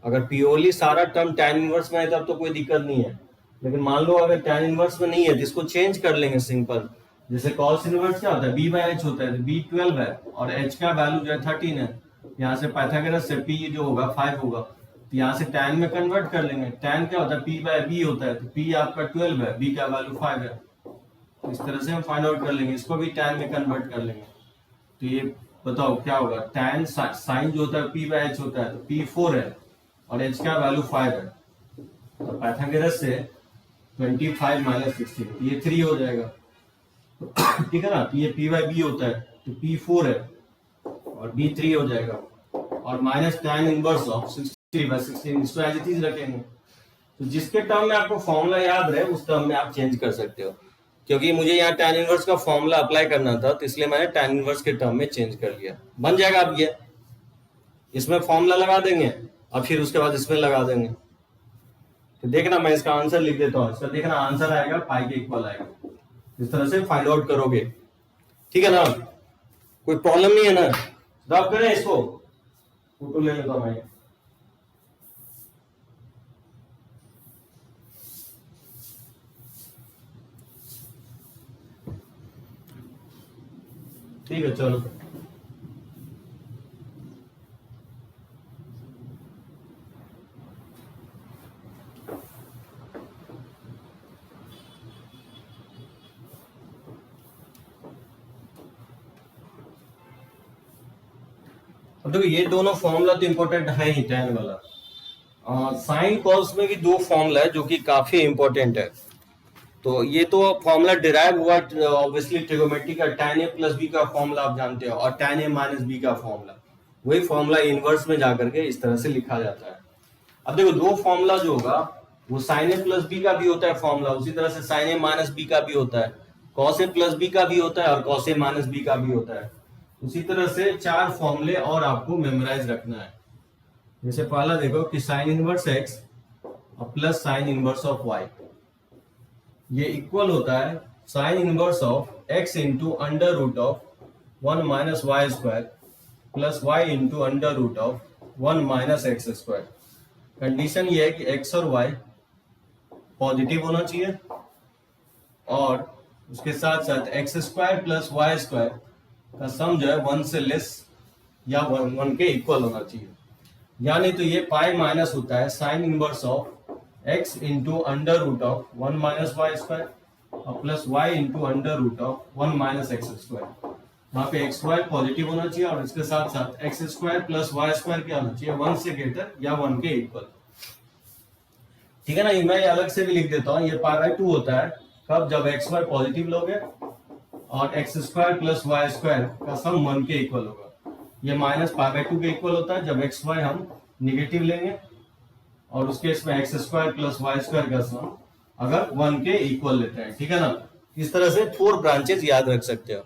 अगर प्योरली सारा टर्म tan इनवर्स में है तब तो कोई दिक्कत नहीं है, लेकिन मान लो अगर tan इनवर्स में नहीं है तो इसको चेंज कर लेंगे सिंपल। जैसे cos इनवर्स क्या होता है, b/h होता है, तो b 12 है और h का वैल्यू जो है 13 है। यहाँ से पाइथागोरस से p जो होगा 5 होगा, तो यहाँ से tan में कन्वर्ट कर लेंगे। tan क्या होता है, p/b होता है, तो p आपका 12 है, b का वैल्यू 5 है। इस तरह से हम फाइंड आउट कर लेंगे, इसको भी tan में कन्वर्ट कर लेंगे। तो ये बताओ क्या होगा, tan साइन जो होता है p/h होता है, तो p 4 है और h का वैल्यू 5 है, तो पाइथागोरस से 25 - 16 ये 3 हो जाएगा, ठीक है ना। तो ये p/b होता है, तो p 4 है और b 3 हो जाएगा, और माइनस tan इनवर्स ऑफ 60/16, इसको एज इट इज रखेंगे। तो जिसके टर्म में आपको फॉर्मूला याद रहे उस टर्म में आप चेंज कर सकते हो। क्योंकि मुझे यहाँ tan इनवर्स का फॉर्मूला अप्लाई करना था, तो इसलिए मैंने tan इनवर्स के टर्म में चेंज कर लिया। बन जाएगा। अब ये इसमें फॉर्मूला लगा देंगे और फिर उसके बाद इसमें लगा देंगे। तो देखना, मैं इसका आंसर लिख देता हूँ। इसका देखना आंसर आएगा पाई के इक्वल आएगा। इस तरह से फाइंड आउट करोगे, ठीक है ना। कोई प्रॉब्लम नहीं है ना। ड्रॉप करें इसको, फोटो ले लेता हूँ मैं। ठीक है, चलो। अब देखो, ये दोनों फॉर्मूला तो इंपॉर्टेंट है ही, tan वाला। साइन कॉस में भी दो फॉर्मूला है जो कि काफी इंपॉर्टेंट है। तो ये तो फॉर्मूला डिराइव हुआ ऑब्वियसली ट्रिगोनोमेट्री का, tan a + b का फॉर्मूला आप जानते हो, और tan a - b का फॉर्मूला, वही फॉर्मूला इनवर्स में जाकर के इस तरह से लिखा जाता है। अब देखो, दो फॉर्मूला जो होगा वो sin a + b का भी होता है फॉर्मूला, उसी तरह से sin a - b का भी होता है, cos a + b का भी होता है और cos a - b का भी होता है। उसी तरह से 4 फॉर्मूले और आपको मेमोराइज रखना है। जैसे पहला देखो कि sin इनवर्स x और plus sin inverse of y, ये इक्वल होता है sin inverse of x into under root of 1 - y² plus y into under root of 1 - x²। Condition ये है कि x और y पॉजिटिव होना चाहिए और उसके साथ साथ x² प्लस y² का सम जो है 1 से लेस या 1 के इक्वल होना चाहिए। यानी तो ये पाई माइनस होता है sine inverse of x into under root of 1 - y² और plus y into under root of 1 - x²। वहां पे xy पॉजिटिव होना चाहिए और इसके साथ साथ x² प्लस y² क्या होना चाहिए, 1 से ग्रेटर या 1 के इक्वल। ठीक है ना। ये मैं अलग से भी लिख देता हूँ, ये π/2 होता है कब, जब xy पॉजिटिव लोगे और x² प्लस y² का सम 1 के इक्वल होगा। ये माइनस π/2 के इक्वल होता है जब xy हम निगेटिव लेंगे और उसके इसमें x² प्लस y² का सम अगर 1 के इक्वल लेते हैं। ठीक है ना। इस तरह से 4 ब्रांचेस याद रख सकते हो,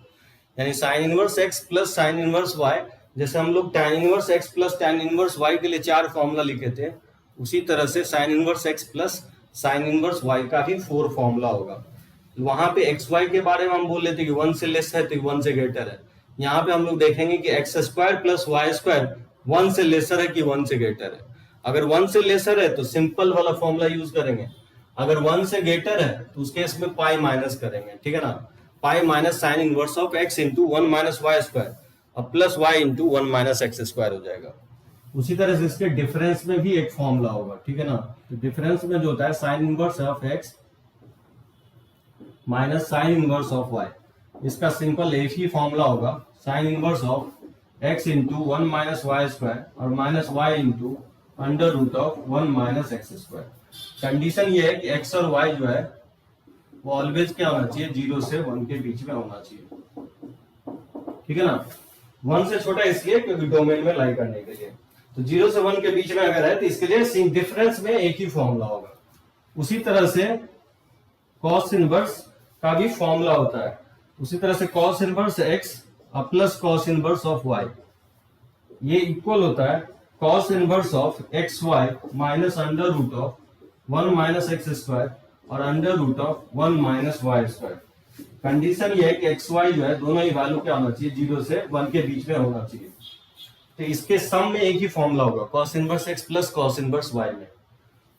यानी sine inverse x plus sine inverse y, जैसे हम लोग tan inverse x plus tan inverse y के लिए 4 फॉर्मूला लिखे थे, उसी तरह से sine inverse x plus sine inverse y का भी 4 फॉर्मूला होगा। वहां पे एक्स वाई के बारे में हम बोल लेते कि 1 से लेस है तो 1 से ग्रेटर है। यहाँ पे हम लोग देखेंगे कि x square plus y square 1 से लेसर है कि 1 से ग्रेटर है। अगर 1 से लेसर है तो सिंपल वाला फॉर्मूला यूज करेंगे, अगर 1 से ग्रेटर है तो उस केस में पाई माइनस करेंगे, ठीक है ना। Pi minus sine inverse of X into 1 minus Y square और plus Y into 1 minus x square हो जाएगा। उसी तरह से इसके डिफरेंस में भी एक फॉर्मूला होगा, ठीक है ना। तो डिफरेंस में जो होता है sine inverse of X minus sine inverse of Y, इसका सिंपल एक ही फॉर्मूला होगा, sine inverse of X into 1 minus Y square और minus Y into under root of 1 minus x square. Condition ये है कि एक्स और वाई जो है वो ऑलवेज क्या होना चाहिए, 0 से 1 के बीच में होना चाहिए, ठीक है ना। 1 से छोटा इसलिए क्योंकि डोमेन में लाई करने के लिए, तो 0 से 1 के बीच में अगर है तो इसके लिए डिफरेंस में एक ही फॉर्मूला होगा। उसी तरह से कॉस इनवर्स का भी फॉर्मूला होता है, उसी तरह से cos inverse x plus cos inverse of Y, ये इक्वल होता है cos inverse of x Y minus under root of 1 minus x square और under root of 1 minus Y square. Condition ये है कि एक्स वाई जो है दोनों ही वैल्यू क्या होना चाहिए, 0 से 1 के बीच में होना चाहिए। तो इसके सम में एक ही फॉर्मूला होगा cos inverse x plus cos inverse y में,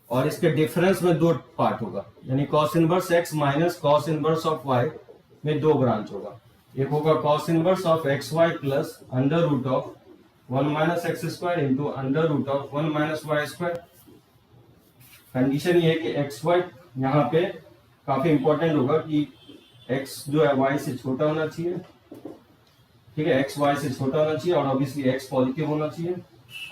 और इसके डिफरेंस में 2 पार्ट होगा, यानी cos inverse x minus cos inverse of y में 2 ब्रांच होगा। एक होगा cos inverse of x y plus under root of 1 minus x square into under root of 1 minus Y square. Condition ये है कि एक्स वाई यहाँ पे काफी इंपॉर्टेंट होगा कि एक्स जो है वाई से छोटा होना चाहिए, ठीक है, एक्स वाई से छोटा होना चाहिए और ऑब्वियसली एक्स पॉजिटिव होना चाहिए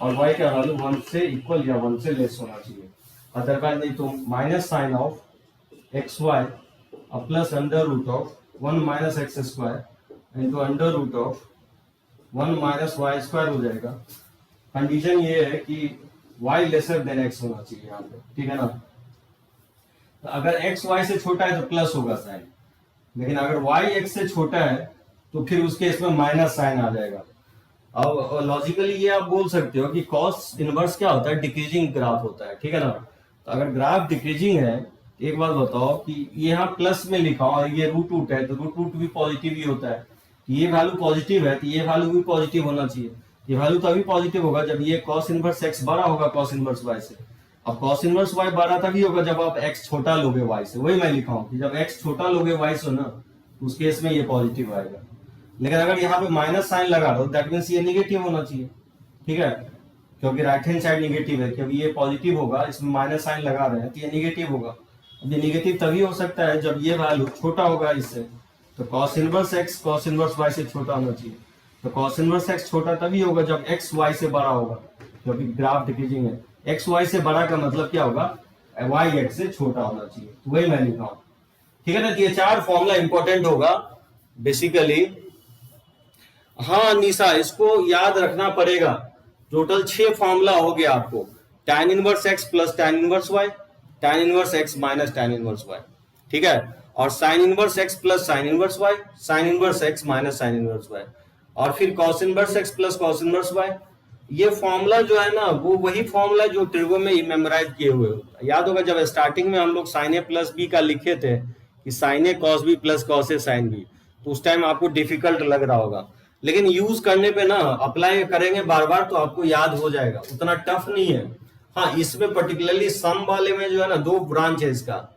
और वाई का वैल्यू 1 से इक्वल या 1 से लेस होना चाहिए। अदरवाइज नहीं तो minus sine of x y plus under root of 1 minus x square into under root of 1 minus Y square हो जाएगा। कंडीशन ये है कि y लेसर देन x होना चाहिए यहाँ पे, ठीक है ना। तो अगर x y से छोटा है तो प्लस होगा साइन, लेकिन अगर y x से छोटा है तो फिर उसके इसमें माइनस साइन आ जाएगा। अब लॉजिकली ये आप बोल सकते हो कि कॉस इनवर्स क्या होता है, डिक्रीजिंग ग्राफ होता है, ठीक है ना। तो अगर ग्राफ डिक्रीजिंग है, एक बात बताओ कि यहाँ प्लस में लिखा और ये रूट रूट है तो रूट रूट भी पॉजिटिव ही होता है, ये वैल्यू पॉजिटिव है तो ये वैल्यू भी पॉजिटिव होना चाहिए। ये वैल्यू तभी पॉजिटिव होगा जब ये cos इनवर्स x बड़ा होगा cos इनवर्स y से। अब cos इनवर्स y बड़ा तभी होगा जब आप x छोटा लोगे y से, वही मैं लिखा हूं कि जब x छोटा लोगे y से ना तो उस केस में ये पॉजिटिव आएगा। लेकिन अगर यहाँ पे माइनस साइन लगा दो दैट मीन्स ये निगेटिव होना चाहिए, ठीक है, क्योंकि राइट हैंड साइड निगेटिव है, क्योंकि ये पॉजिटिव होगा इसमें माइनस साइन लगा रहे हैं तो ये निगेटिव होगा। अब ये निगेटिव तभी हो सकता है जब ये वैल्यू छोटा होगा इससे, तो cos inverse x cos inverse y से छोटा होना चाहिए। तो cos इनवर्स x छोटा तभी होगा जब x y से बड़ा होगा, क्योंकि ग्राफ डिक्रीजिंग है। x y से बड़ा का मतलब क्या होगा, y x से छोटा होना चाहिए, तो वही मैं लिखा हूं, ठीक है ना। तो ये 4 फॉर्मूला इंपॉर्टेंट होगा बेसिकली। हाँ निशा, इसको याद रखना पड़ेगा, टोटल 6 फॉर्मूला हो गया आपको, tan inverse x plus tan inverse y, tan inverse x minus tan inverse y, ठीक है, और sine inverse x plus sine inverse y, sine inverse x minus sine inverse y, और फिर cos inverse x plus cos inverse y। ये formula जो है ना वो वही फॉर्मूला जो ट्रिगो में मेमोराइज किए हुए होता है। याद होगा जब स्टार्टिंग में हम लोग साइन ए प्लस बी का लिखे थे कि sign A cos B plus cos A sine B, तो उस टाइम आपको डिफिकल्ट लग रहा होगा, लेकिन यूज करने पे ना अप्लाई करेंगे बार बार तो आपको याद हो जाएगा, उतना टफ नहीं है। हाँ इसमें पर्टिकुलरली सम वाले में जो है ना 2 ब्रांच है इसका,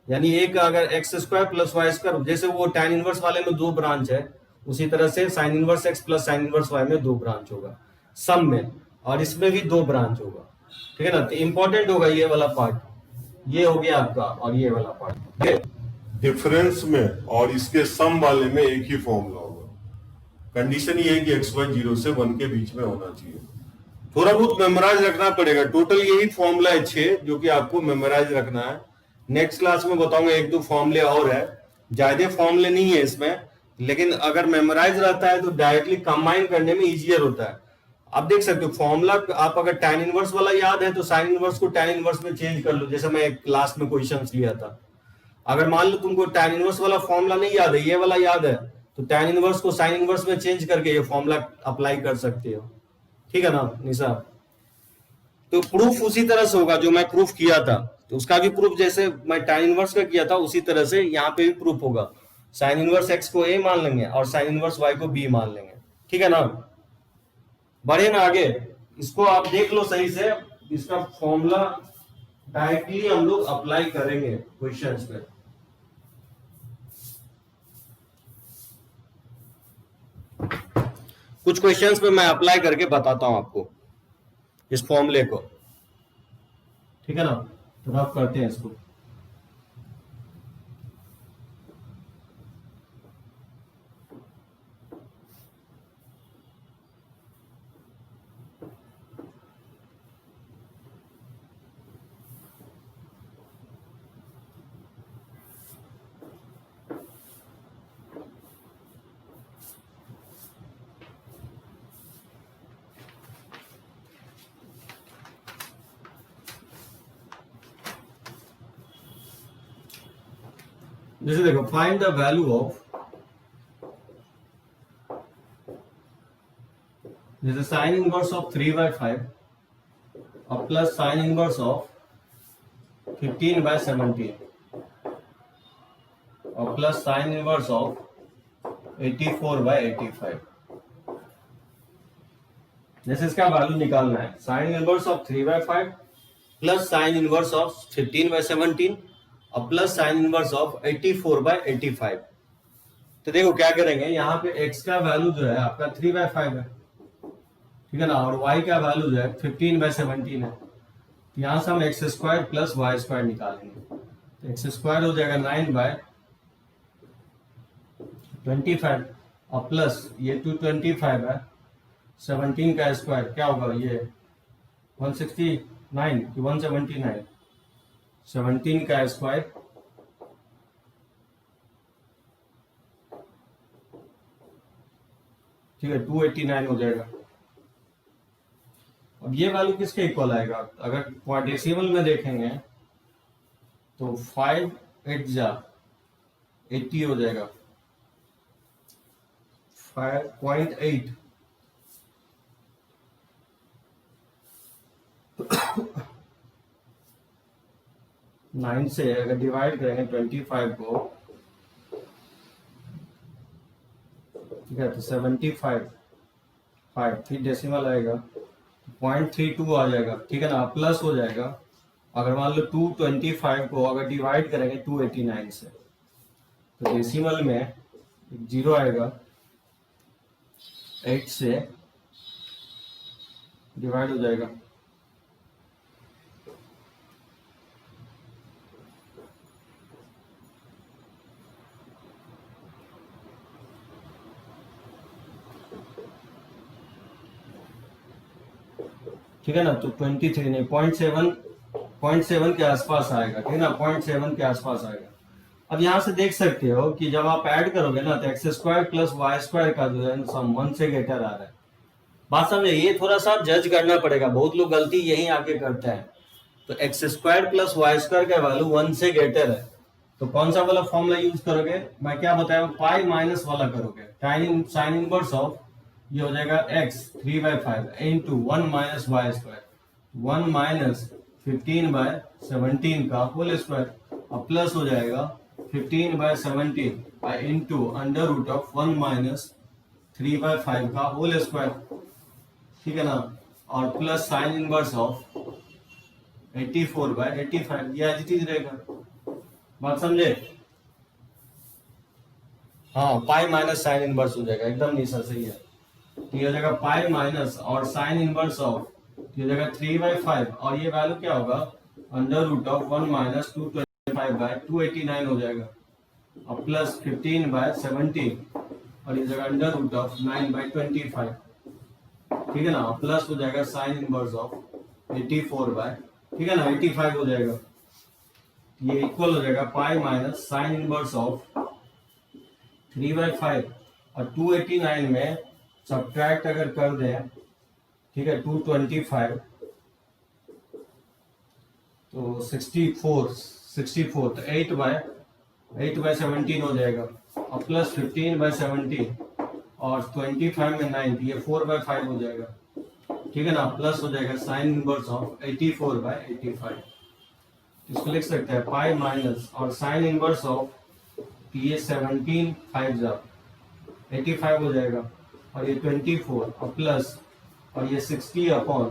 यानी एक अगर x square plus y square, जैसे वो tan इनवर्स वाले में 2 ब्रांच है, उसी तरह से sine inverse x plus sine inverse y में 2 ब्रांच होगा सम में, और इसमें भी 2 ब्रांच होगा, ठीक है ना। तो इंपॉर्टेंट होगा ये वाला पार्ट, ये हो गया आपका, और ये वाला पार्ट, ठीक है। डिफरेंस में और इसके सम वाले में एक ही फॉर्मूला होगा। कंडीशन ये है कि एक्स वाई 0 से 1 के बीच में होना चाहिए। थोड़ा बहुत मेमोराइज रखना पड़ेगा, टोटल यही फॉर्मूला है 6 जो कि आपको मेमोराइज रखना है। नेक्स्ट क्लास में बताऊंगा 1-2 फॉर्मूले और है, ज्यादा फॉर्मूले नहीं है इसमें, लेकिन अगर मेमोराइज रहता है तो डायरेक्टली कंबाइन करने में इजियर होता है। आप देख सकते हो फॉर्मूला, आप अगर tan इनवर्स वाला याद है तो साइन इनवर्स को tan इनवर्स में चेंज कर लो, जैसे मैं क्लास में क्वेश्चंस लिया था। अगर मान लो तुमको tan इनवर्स वाला फॉर्मूला नहीं याद है, ये वाला याद है, तो tan इनवर्स को साइन इनवर्स में चेंज करके ये फॉर्मूला अप्लाई कर सकते हो, ठीक है ना निशा। तो प्रूफ उसी तरह से होगा जो मैं प्रूफ किया था, तो उसका भी प्रूफ जैसे मैं tan इनवर्स का किया था उसी तरह से यहाँ पे भी प्रूफ होगा। साइन इनवर्स x को a मान लेंगे और साइन इनवर्स y को b मान लेंगे, ठीक है ना। बढ़े ना आगे, इसको आप देख लो सही से, इसका फॉर्मूला डायरेक्टली हम लोग अप्लाई करेंगे क्वेश्चंस में। कुछ क्वेश्चंस पे मैं अप्लाई करके बताता हूं आपको इस फॉर्मूले को, ठीक है ना। तो अब करते हैं इसको। जैसे देखो, फाइंड द वैल्यू ऑफ, जैसे साइन इनवर्स ऑफ 3/5 और प्लस साइन इनवर्स ऑफ 15/17 और प्लस साइन इनवर्स ऑफ 84/85। जैसे इसका वैल्यू निकालना है, sine inverse of 3/5 plus sine inverse of 15/17 और प्लस साइन इनवर्स ऑफ 84/85। तो देखो क्या करेंगे, यहाँ पे x का वैल्यू जो है आपका 3/5 है, ठीक है ना, और y का वैल्यू जो है 15/17 है। तो यहाँ से हम x square plus y square निकालेंगे। तो x स्क्वायर हो जाएगा 9/25 और प्लस ये 225 है, 17 का स्क्वायर क्या होगा, ये 169 कि 179, 17 का स्क्वायर ठीक है 289 हो जाएगा। अब ये वैल्यू किसके इक्वल आएगा, अगर डेसिमल में देखेंगे तो 5 8 जा 80 हो जाएगा, 5.8 9 से अगर डिवाइड करेंगे 25 को, ठीक है, तो 75 5 फिर डेसिमल आएगा 0.32 आ जाएगा, ठीक है ना, प्लस हो जाएगा। अगर मान लो 225 को अगर डिवाइड करेंगे 289 से, तो डेसिमल में 0 आएगा, 8 से डिवाइड हो जाएगा। ठीक है ना, तो 23 नहीं 0.7 के आसपास आएगा, ठीक है ना, 0.7 के आसपास आएगा। अब यहाँ से देख सकते हो कि जब आप ऐड करोगे ना तो x square plus y square का जो है सम 1 से ग्रेटर आ रहा है। बात समझे, ये थोड़ा सा जज करना पड़ेगा, बहुत लोग गलती यही आके करते हैं। तो x square plus y square का वैल्यू 1 से ग्रेटर है, तो कौन सा वाला फॉर्मूला यूज करोगे, मैं क्या बताया, पाई माइनस वाला करोगे। साइन इनवर्स ऑफ ये हो जाएगा x 3/5 into 1 minus Y square, 1 minus 15/17 का होल स्क्वायर और प्लस हो जाएगा 15/17 into under root of 1 minus 3/5 का होल स्क्वायर, ठीक है ना, और प्लस साइन इनवर्स ऑफ 84/85, ये एज इट इज रहेगा। बात समझे, हाँ, पाई माइनस साइन इनवर्स हो जाएगा, एकदम निशा सही है। तो ये हो जाएगा पाई माइनस और साइन इनवर्स ऑफ, ये हो जाएगा 3/5 और ये वैल्यू क्या होगा, अंडर रूट ऑफ 1 माइनस 225/289 हो जाएगा और प्लस 15/17 और ये जगह अंडर रूट ऑफ 9/25, ठीक है ना, प्लस हो जाएगा साइन इनवर्स ऑफ 84 ठीक है ना 85 हो जाएगा। ये इक्वल हो जाएगा पाई माइनस साइन इनवर्स ऑफ 3/5 और 289 में सब्ट्रैक्ट अगर कर दें, ठीक है, 225 तो 64 तो 8/17 हो जाएगा और प्लस 15/17 और 25 में 9, ये 4/5 हो जाएगा, ठीक है ना, प्लस हो जाएगा साइन इनवर्स ऑफ 84/85। इसको लिख सकते हैं पाई माइनस और साइन इनवर्स ऑफ ये 17 5 85 हो जाएगा और ये 24 और प्लस और ये 60 अपॉन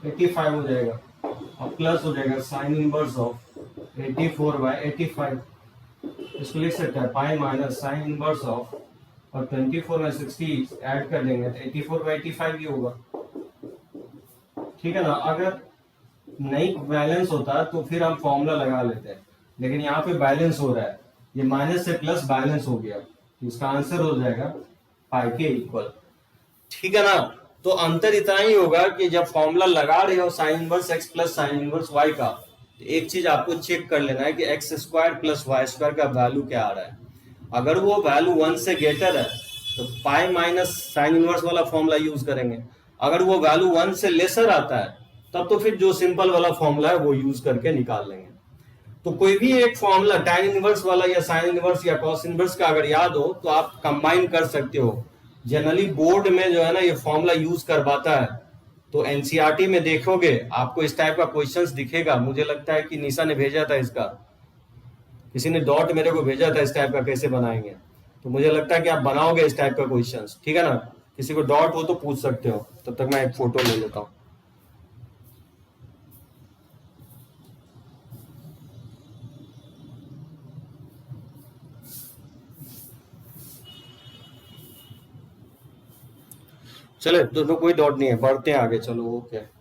85 हो जाएगा और प्लस हो जाएगा साइन इनवर्स ऑफ 84/85। इसको लिख सकते हैं पाई माइनस साइन इनवर्स ऑफ और 24 में 60 ऐड कर देंगे तो 84/85 ही होगा। ठीक है ना। अगर नहीं बैलेंस होता तो फिर हम फॉर्मूला लगा लेते हैं, लेकिन यहाँ पे बैलेंस हो रहा है, ये माइनस से प्लस बैलेंस हो गया, तो इसका आंसर हो जाएगा पाई के इक्वल। ठीक है ना। तो अंतर इतना ही होगा कि जब फॉर्मूला लगा रहे हो sine inverse x plus sine inverse y का, तो एक चीज आपको चेक कर लेना है कि x square plus y square का वैल्यू क्या आ रहा है। अगर वो वैल्यू 1 से ग्रेटर है तो पाई माइनस साइन इनवर्स वाला फॉर्मूला यूज करेंगे। अगर वो वैल्यू 1 से लेसर आता है तब तो फिर जो सिंपल वाला फॉर्मूला है वो यूज करके निकाल लेंगे। तो कोई भी एक फॉर्मूला tan इनवर्स वाला या साइन इनवर्स या cos इनवर्स का अगर याद हो तो आप कंबाइन कर सकते हो। जनरली बोर्ड में जो है ना ये फॉर्मूला यूज करवाता है, तो एनसीईआरटी में देखोगे आपको इस टाइप का क्वेश्चंस दिखेगा। मुझे लगता है कि निशा ने भेजा था इसका, किसी ने डॉट मेरे को भेजा था इस टाइप का कैसे बनाएंगे, तो मुझे लगता है कि आप बनाओगे इस टाइप का क्वेश्चंस। ठीक है ना। किसी को डॉट हो तो पूछ सकते हो, तब तक मैं एक फोटो ले लेता हूँ। चले दोनों कोई डॉट नहीं है, बढ़ते हैं आगे। चलो ओके।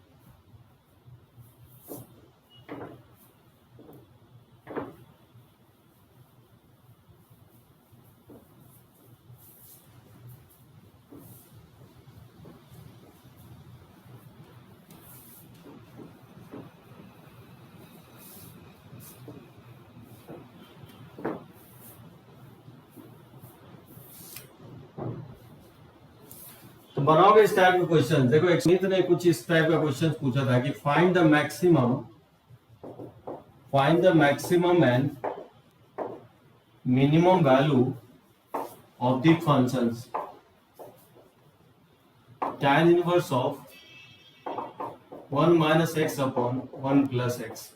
तो बनाओगे इस टाइप का क्वेश्चन। देखो एक ने कुछ इस टाइप का क्वेश्चन पूछा था कि find the maximum and minimum value of the functions tan inverse of 1 minus x upon 1 plus x.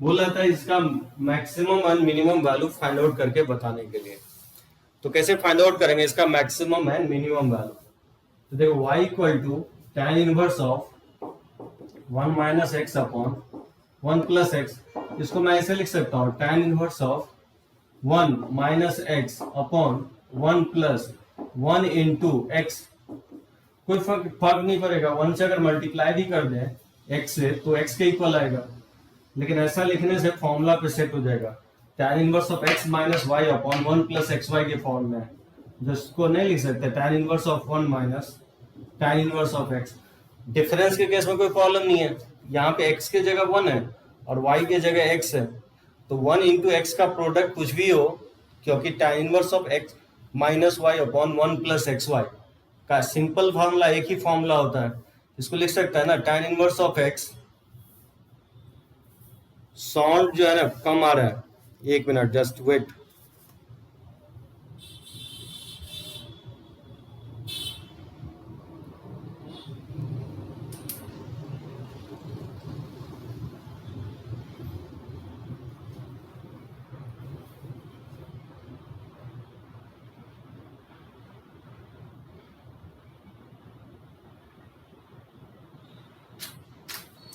बोला था इसका maximum and minimum value find out करके बताने के लिए। तो कैसे फाइंड आउट करेंगे इसका मैक्सिमम एंड मिनिमम वैल्यू। तो देखो y equal to tan inverse of 1 minus x upon 1 plus x. इसको मैं ऐसे लिख सकता हूँ tan inverse of 1 minus x upon 1 plus 1 into x. कोई फर्क नहीं पड़ेगा, 1 से अगर मल्टीप्लाई भी कर दे x से तो x के इक्वल आएगा, लेकिन ऐसा लिखने से फॉर्मूला पे सेट हो जाएगा। tan inverse of x minus y upon 1 plus x y के फॉर्म में है, जिसको नहीं लिख सकते tan inverse of 1 minus tan inverse of x। Difference के केस में कोई प्रॉब्लम नहीं है, यहाँ पे x के जगह 1 है और y के जगह x है, तो 1 इंटू एक्स का प्रोडक्ट कुछ भी हो, क्योंकि tan inverse of x minus y upon 1 plus x y का सिंपल फॉर्मूला एक ही फॉर्मूला होता है। इसको लिख सकता है ना tan inverse of x। Sound जो है ना कम आ रहा है, एक मिनट जस्ट वेट।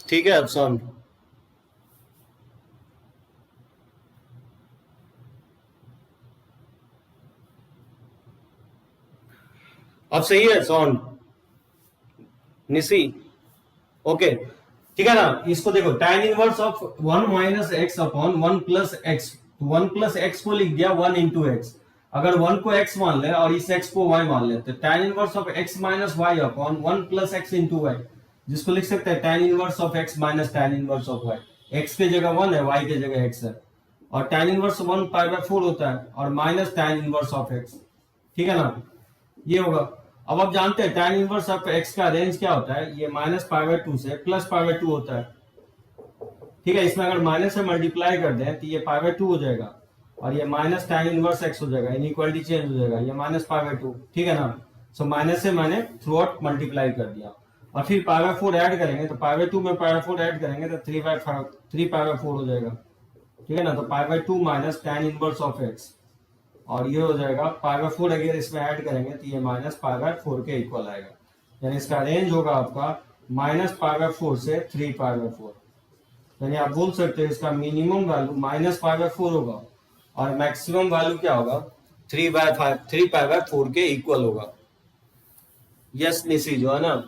ठीक है अब साउंड अब सही है साउंड निशी। ओके ठीक है ना। इसको देखो tan inverse of 1 minus x upon 1 plus x. 1 plus x को लिख दिया 1 इंटू एक्स। अगर 1 को x मान ले और इस x को y मान ले तो tan inverse of x minus y upon 1 plus x into y, जिसको लिख सकते हैं tan inverse of x minus tan inverse of y। x के जगह 1 है, y के जगह x है, और tan इनवर्स 1 पाई बाय 4 होता है और minus tan inverse of x। ठीक है ना, ये होगा। अब आप जानते हैं tan इनवर्स ऑफ x का रेंज क्या होता है, ये माइनस पाई बाय 2 से प्लस पाई बाय 2 होता है। ठीक है, इसमें अगर माइनस से मल्टीप्लाई कर दें तो ये पाई बाय 2 हो जाएगा और ये माइनस tan इनवर्स x हो जाएगा, इनइक्वालिटी चेंज हो जाएगा, ये माइनस पाई बाय 2। ठीक है ना। सो माइनस से मैंने थ्रू आउट मल्टीप्लाई कर दिया और फिर पाई बाय 4 ऐड करेंगे तो पाई बाय 2 में पाई बाय 4 ऐड करेंगे तो 3 पाई बाय 4 हो जाएगा। ठीक है ना। तो पाई by 2 minus tan inverse of x, और ये हो जाएगा पाई बाय 4, अगर इसमें ऐड करेंगे तो ये माइनस पाई बाय 4 के इक्वल आएगा। यानी इसका रेंज होगा आपका माइनस पाई बाय 4 से 3 पाई बाय 4। यानी आप बोल सकते हैं इसका minimum value minus pi by 4 होगा और मैक्सिमम वैल्यू क्या होगा, 3 पाई बाय 4 के इक्वल होगा। यस निशी, जो है ना,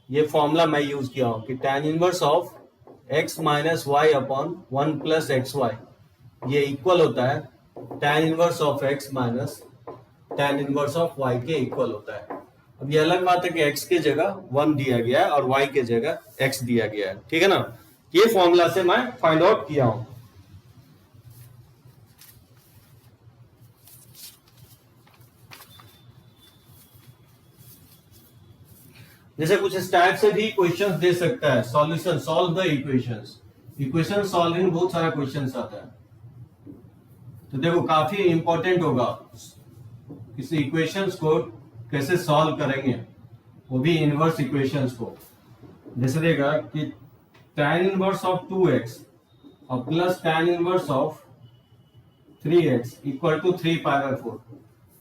ये फॉर्मूला मैं यूज किया हूं कि tan inverse of x minus y upon 1 plus x y ये इक्वल होता है tan inverse of x minus tan inverse of y के इक्वल होता है। अब ये अलग बात है कि x की जगह 1 दिया गया है और y की जगह x दिया गया है, ठीक है ना। ये फॉर्मूला से मैं फाइंड आउट किया हूं। जैसे कुछ इस टाइप से भी क्वेश्चंस दे सकता है, solution, solve the equations. Equation solving बहुत सारा क्वेश्चंस आता है, तो देखो काफी इंपॉर्टेंट होगा किसी इक्वेशंस को कैसे सॉल्व करेंगे, वो भी इनवर्स इक्वेशंस को। जैसे देगा कि tan इनवर्स ऑफ 2x और plus tan inverse of 3x equal to 3 pi by 4।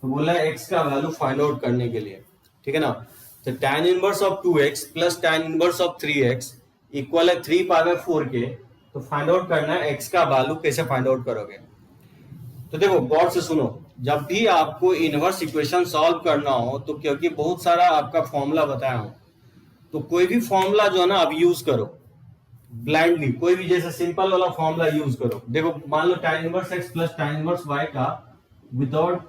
तो बोला है x का वैल्यू फाइंड आउट करने के लिए, ठीक है ना। तो tan inverse of 2x plus tan inverse of 3x equal है 3 पाई बाय 4 के। तो फाइंड आउट करना है x का वैल्यू, कैसे फाइंड आउट करोगे। तो देखो गौर से सुनो, जब भी आपको इनवर्स इक्वेशन सॉल्व करना हो तो क्योंकि बहुत सारा आपका फॉर्मूला बताया हूं, तो कोई भी फॉर्मूला जो है ना आप यूज करो ब्लाइंडली, कोई भी जैसे सिंपल वाला फॉर्मूला यूज करो। देखो मान लो tan inverse x plus tan inverse y का विदाउट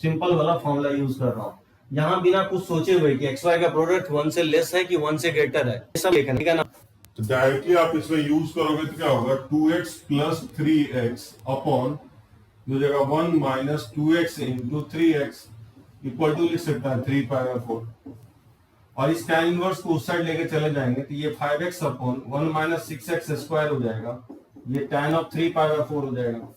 सिंपल वाला फॉर्मूला यूज कर रहा हूं, यहाँ बिना कुछ सोचे हुए कि xy का प्रोडक्ट 1 से लेस है कि 1 से ग्रेटर है, ये सब लिखना, ठीक है ना। तो डायरेक्टली आप इसमें यूज करोगे तो क्या होगा, 2x प्लस 3x अपॉन जो जगह 1 minus 2x into 3x equal to लिख सकता है 3 पाई बाय 4। और इस tan इनवर्स को उस साइड लेके चले जाएंगे तो ये 5x upon 1 minus 6x square हो जाएगा, ये tan ऑफ 3 पाई बाय 4 हो जाएगा।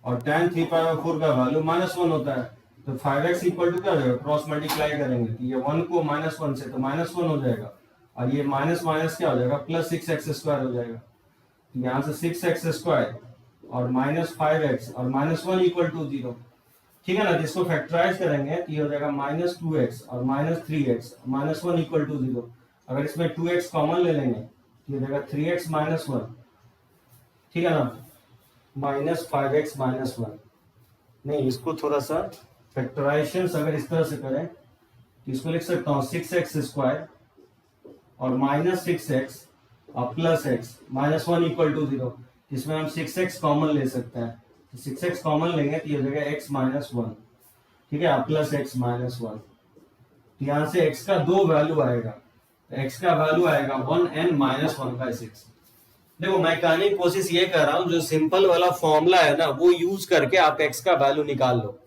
और tan 3 पाई बाय 4 का वैल्यू -1 होता है, तो 5x इक्वल टू क्या हो जाएगा, क्रॉस मल्टीप्लाई करेंगे तो ये 1 को -1 से तो -1 हो जाएगा, और ये माइनस माइनस क्या हो जाएगा, प्लस 6x स्क्वायर हो जाएगा। तो यहाँ से 6x स्क्वायर और माइनस 5x और -1 इक्वल टू 0, ठीक है ना। जिसको फैक्टराइज करेंगे तो ये हो जाएगा -2x और -3x, -1 इक्वल टू 0। अगर इसमें 2x कॉमन ले लेंगे तो ये हो जाएगा 3x -1, ठीक है ना, -5x -1। नहीं, इसको थोड़ा सा फैक्टराइजेशन अगर इस तरह से करें तो इसको लिख सकता हूँ 6x स्क्वायर और -6x और प्लस x, -1 इक्वल टू 0। इसमें हम 6x कॉमन ले सकते हैं, तो 6x कॉमन लेंगे तो ये हो जाएगा x -1, ठीक है, प्लस x -1। तो यहाँ से x का 2 वैल्यू आएगा, तो x का वैल्यू आएगा 1n -1/6। देखो मैं कहने की कोशिश ये कर रहा हूँ, जो सिंपल वाला फॉर्मूला है ना वो यूज करके आप x का वैल्यू निकाल लो।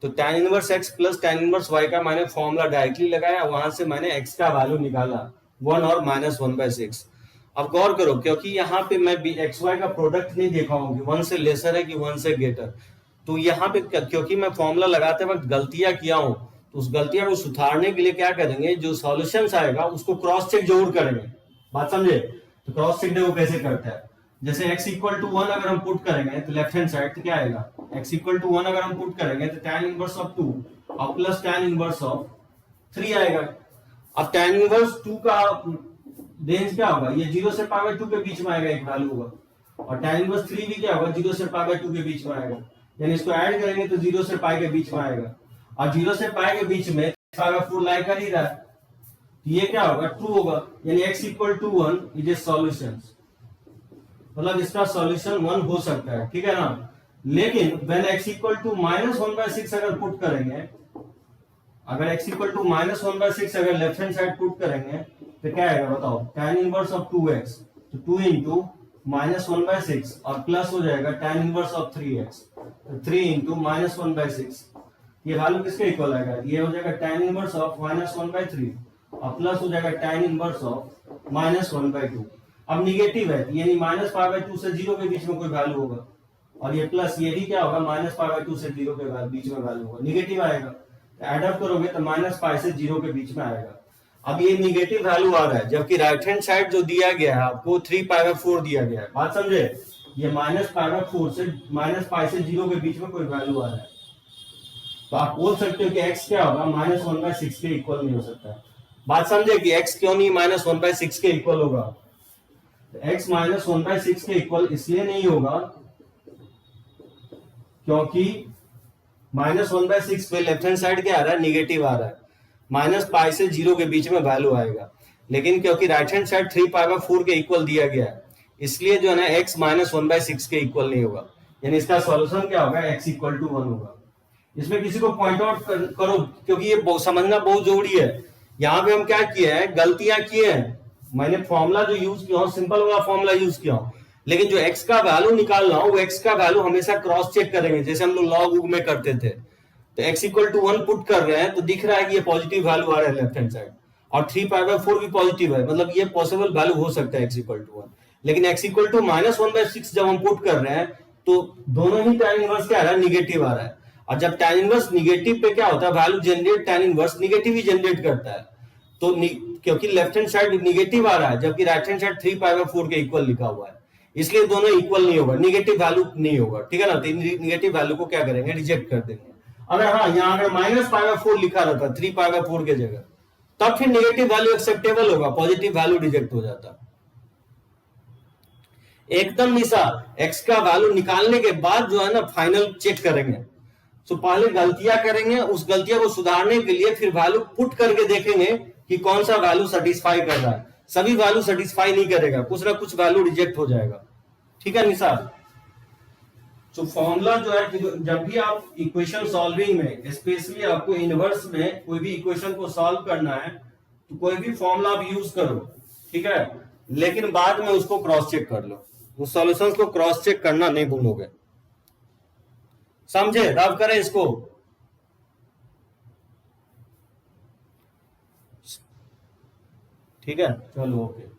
तो tan inverse x plus tan inverse y का मैंने फॉर्मूला डायरेक्टली लगाया, वहां से मैंने x का वैल्यू निकाला 1 और -1/6। अब गौर करो, क्योंकि यहाँ पे मैं एक्स वाई का प्रोडक्ट नहीं देखा हूँ कि 1 से लेसर है कि 1 से ग्रेटर, तो यहाँ पे क्योंकि मैं फॉर्मूला लगाते वक्त गलतियां किया हूँ, तो उस गलतियां को सुधारने के लिए क्या करेंगे, जो सॉल्यूशन आएगा उसको क्रॉस चेक जरूर करेंगे। बात समझे। तो क्रॉस चेक देखो कैसे करते हैं। जैसे x इक्वल टू 1 अगर हम पुट करेंगे तो लेफ्ट हैंड साइड तो क्या आएगा, x इक्वल टू 1 अगर हम पुट करेंगे तो tan इनवर्स ऑफ 2 और प्लस tan इनवर्स ऑफ 3 आएगा। अब tan इनवर्स 2 का रेंज क्या होगा, ये 0 से पाई बाय 2 के बीच में आएगा, एक वैल्यू होगा। और tan इनवर्स 3 भी क्या होगा, 0 से पाई बाय 2 के बीच में आएगा। यानी इसको ऐड करेंगे तो 0 से पाई के बीच में आएगा, और 0 से पाई के बीच में पाई बाय 4 लाई कर ही रहा है, तो ये क्या होगा, ट्रू होगा। यानी x equal to 1 is a solution, मतलब इसका सॉल्यूशन 1 हो सकता है, ठीक है ना। लेकिन व्हेन x इक्वल टू -1/6 अगर पुट करेंगे, अगर x इक्वल टू -1/6 अगर लेफ्ट हैंड साइड पुट करेंगे तो क्या आएगा बताओ, tan इनवर्स ऑफ 2x, तो 2 इंटू -1/6 और प्लस हो जाएगा tan इनवर्स ऑफ 3x, तो 3 इंटू -1/6। ये वैल्यू किसके इक्वल आएगा, ये हो जाएगा tan इनवर्स ऑफ -1/3 और प्लस हो जाएगा tan इनवर्स ऑफ -1/2। अब निगेटिव है यानी -π/2 से 0 के बीच में कोई वैल्यू होगा, और ये प्लस ये भी क्या होगा, -π/2 से 0 के बीच में वैल्यू होगा, निगेटिव आएगा। ऐड अप करोगे तो -π से 0 के बीच में आएगा। अब ये निगेटिव वैल्यू आ रहा है, जबकि राइट हैंड साइड जो दिया गया है आपको 3π/4 दिया गया है। बात समझे। ये -π/4 से -π से 0 के बीच में कोई वैल्यू आ रहा है, तो आप बोल सकते हो कि x क्या होगा, -1/6 के इक्वल नहीं हो सकता। बात समझे कि x क्यों नहीं -1/6 के इक्वल होगा? x -1/6 के इक्वल इसलिए नहीं होगा क्योंकि -1/6 पे लेफ्ट हैंड साइड क्या आ रहा है, निगेटिव आ रहा है, -π से 0 के बीच में वैल्यू आएगा। लेकिन क्योंकि राइट हैंड साइड 3π/4 के इक्वल दिया गया है, इसलिए जो है ना x -1/6 के इक्वल नहीं होगा। यानी इसका सॉल्यूशन क्या होगा, x = 1 होगा। इसमें किसी को पॉइंट आउट करो, क्योंकि ये समझना बहुत जरूरी है। यहाँ पे हम क्या किए हैं, गलतियां किए हैं। मैंने फॉर्मूला जो यूज किया हूँ, सिंपल वाला फॉर्मूला यूज किया हूँ, लेकिन जो x का वैल्यू निकाल रहा हूँ, वो x का वैल्यू हमेशा क्रॉस चेक करेंगे, जैसे हम लोग लॉग में करते थे। तो x = 1 पुट कर रहे हैं, तो दिख रहा है कि ये पॉजिटिव वैल्यू आ रहा है लेफ्ट हैंड साइड, और 3π/4 भी पॉजिटिव है, मतलब ये पॉसिबल वैल्यू हो सकता है x = 1। लेकिन x = -1/6 जब हम पुट कर रहे हैं, तो दोनों ही tan इनवर्स क्या आ रहा है, निगेटिव आ रहा है। और जब tan इनवर्स निगेटिव पे क्या होता है, value generate tan inverse negative ही जनरेट करता है। तो क्योंकि लेफ्ट हैंड साइड निगेटिव आ रहा है, जबकि राइट हैंड साइड 3π/4 के इक्वल लिखा हुआ है, इसलिए दोनों इक्वल नहीं होगा, निगेटिव वैल्यू नहीं होगा, ठीक है ना। तो निगेटिव वैल्यू को क्या करेंगे, रिजेक्ट कर देंगे। अगर हाँ, यहाँ अगर -π/4 लिखा रहता 3π/4 के जगह, तब फिर नेगेटिव वैल्यू एक्सेप्टेबल होगा, पॉजिटिव वैल्यू रिजेक्ट हो जाता। एकदम निशा x का वैल्यू निकालने के बाद जो है ना फाइनल चेक करेंगे। तो पहले गलतियां करेंगे, उस गलतियों को सुधारने के लिए फिर वैल्यू पुट करके देखेंगे कि कौन सा वैल्यू सेटिस्फाई कर रहा है। सभी वैल्यू सेटिस्फाई नहीं करेगा, कुछ ना कुछ वैल्यू रिजेक्ट हो जाएगा, ठीक है निशा। तो फॉर्मूला जो है, जब भी आप इक्वेशन सॉल्विंग में, स्पेशली आपको इनवर्स में कोई भी इक्वेशन को सॉल्व करना है, तो कोई भी फॉर्मूला आप यूज करो, ठीक है, लेकिन बाद में उसको क्रॉस चेक कर लो। उस सॉल्यूशंस को क्रॉस चेक करना नहीं भूलोगे, समझे। रब करें इसको। ठीक है, चलो ओके।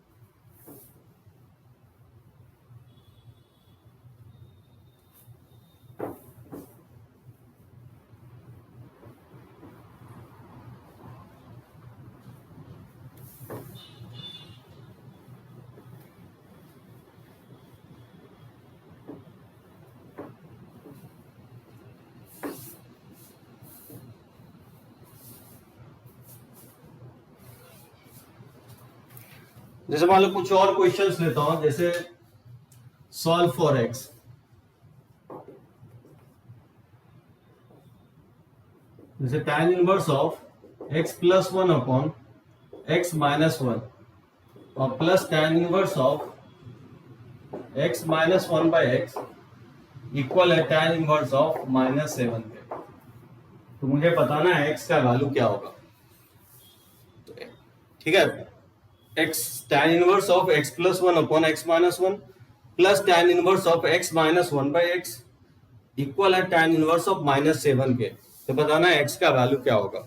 जैसे मान लो कुछ और क्वेश्चंस लेता हूं, जैसे सॉल्व फॉर x, जैसे tan inverse of x + 1 / x - 1 और plus tan inverse of x - 1/x equal है tan इनवर्स ऑफ -7 के। तो मुझे बताना है x का वैल्यू क्या होगा। ठीक है, x tan inverse of x + 1 / x - 1 plus tan inverse of x - 1/x equal है tan इनवर्स ऑफ -7 के। तो बताना है x का वैल्यू क्या होगा।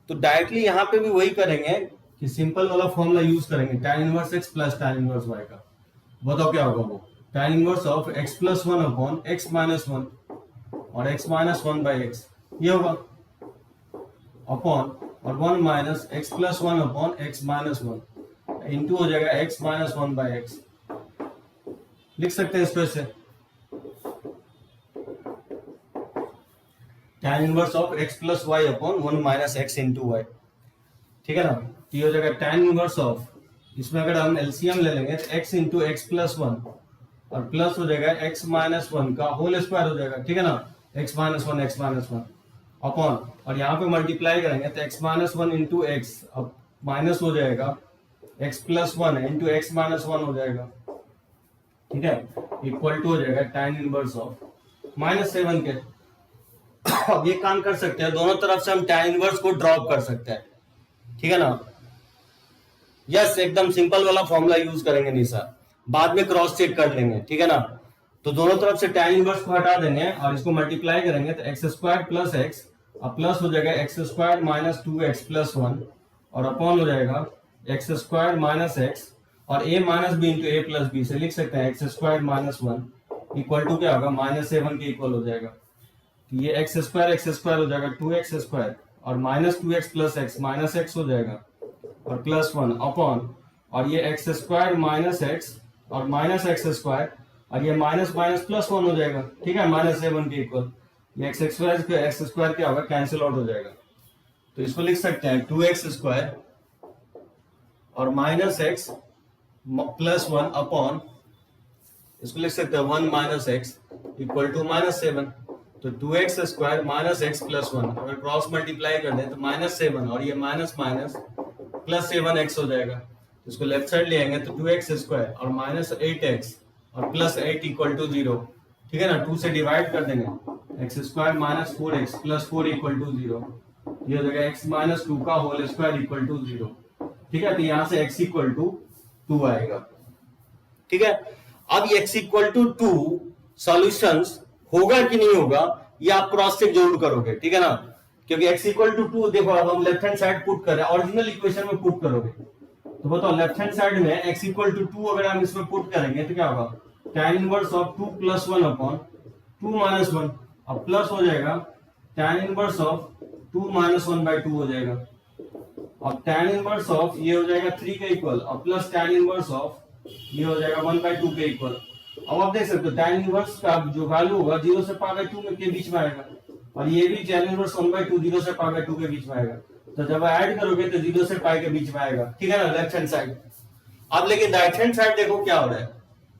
तो डायरेक्टली यहाँ पे भी वही करेंगे कि सिंपल वाला फॉर्मूला यूज करेंगे, tan inverse x plus tan inverse y का। बताओ क्या होगा वो, tan inverse of x + 1 / x - 1 और x - 1/x ये होगा, अपॉन और 1 - x + 1 / x - 1 इंटू हो जाएगा x - 1/x। लिख सकते हैं इसको ऐसे, tan inverse of x + y / 1 - x into y, ठीक है ना। तो ये हो जाएगा tan इनवर्स ऑफ, इसमें अगर हम एलसीएम ले लेंगे तो x इंटू x + 1 और प्लस हो जाएगा x - 1 का होल स्क्वायर हो जाएगा, ठीक है ना, x - 1 अपॉन, और यहाँ पे मल्टीप्लाई करेंगे तो x - 1 इंटू एक्स, अब माइनस हो जाएगा x + 1 इंटू x - 1 हो जाएगा, ठीक है, इक्वल टू हो जाएगा tan इनवर्स ऑफ -7 के। अब ये काम कर सकते हैं, दोनों तरफ से हम tan इनवर्स को ड्रॉप कर सकते हैं, ठीक है ना। यस, एकदम सिंपल वाला फॉर्मूला यूज करेंगे निशा, बाद में क्रॉस चेक कर लेंगे, ठीक है ना। तो दोनों तरफ से tan इनवर्स को हटा देंगे और इसको मल्टीप्लाई करेंगे तो x² + x और प्लस हो जाएगा x² - 2x + 1 और अपॉन हो जाएगा x² - x और a - b into a + b से लिख सकते हैं x² - 1 इक्वल टू क्या होगा, -7 के इक्वल हो जाएगा। तो ये x² हो जाएगा 2x² और -2x + x -x हो जाएगा और +1 अपॉन और ये x² - x और -x² और ये माइनस माइनस प्लस 1 हो जाएगा, ठीक है, -7 के इक्वल। ये एक्स स्क्वायर क्या होगा, कैंसिल आउट हो जाएगा। तो इसको लिख सकते हैं 2x² और -x + 1 अपॉन, इसको लिख सकते हैं 1 - x इक्वल टू -7। तो 2x² - x + 1 अगर क्रॉस मल्टीप्लाई कर दें तो -7 और ये माइनस माइनस +7x हो जाएगा। इसको लेफ्ट साइड ले आएंगे तो 2x² और -8x और +8 इक्वल टू 0, ठीक है ना। 2 से डिवाइड कर देंगे, x² - 4x + 4 इक्वल टू 0, ये हो जाएगा x - 2 का होल स्क्वायर इक्वल टू 0, ठीक है। तो यहाँ से x इक्वल टू 2 आएगा, ठीक है। अब x इक्वल टू 2 सॉल्यूशंस होगा कि नहीं होगा ये आप क्रॉस चेक जरूर करोगे, ठीक है ना। क्योंकि x इक्वल टू 2 देखो अब हम लेफ्ट हैंड साइड पुट कर रहे हैं, ओरिजिनल इक्वेशन में पुट करोगे तो बताओ लेफ्ट हैंड साइड में x इक्वल टू 2 अगर हम इसमें पुट करेंगे तो क्या होगा, tan इनवर्स ऑफ 2 + 1 अपॉन 2 - 1 अब प्लस हो जाएगा tan इनवर्स ऑफ 2 - 1/2 हो जाएगा। अब tan इनवर्स ऑफ ये हो जाएगा 3 के इक्वल और प्लस tan इनवर्स ऑफ ये हो जाएगा 1/2 के इक्वल। अब आप देख सकते हो tan इनवर्स का जो वैल्यू होगा 0 से π/2 में के बीच में आएगा और ये भी tan इनवर्स 1/2 0 से π/2 के बीच में आएगा। तो जब ऐड करोगे तो 0 से π के बीच में आएगा, ठीक है ना, लेफ्ट हैंड साइड। अब लेकिन राइट हैंड साइड देखो क्या हो रहा है,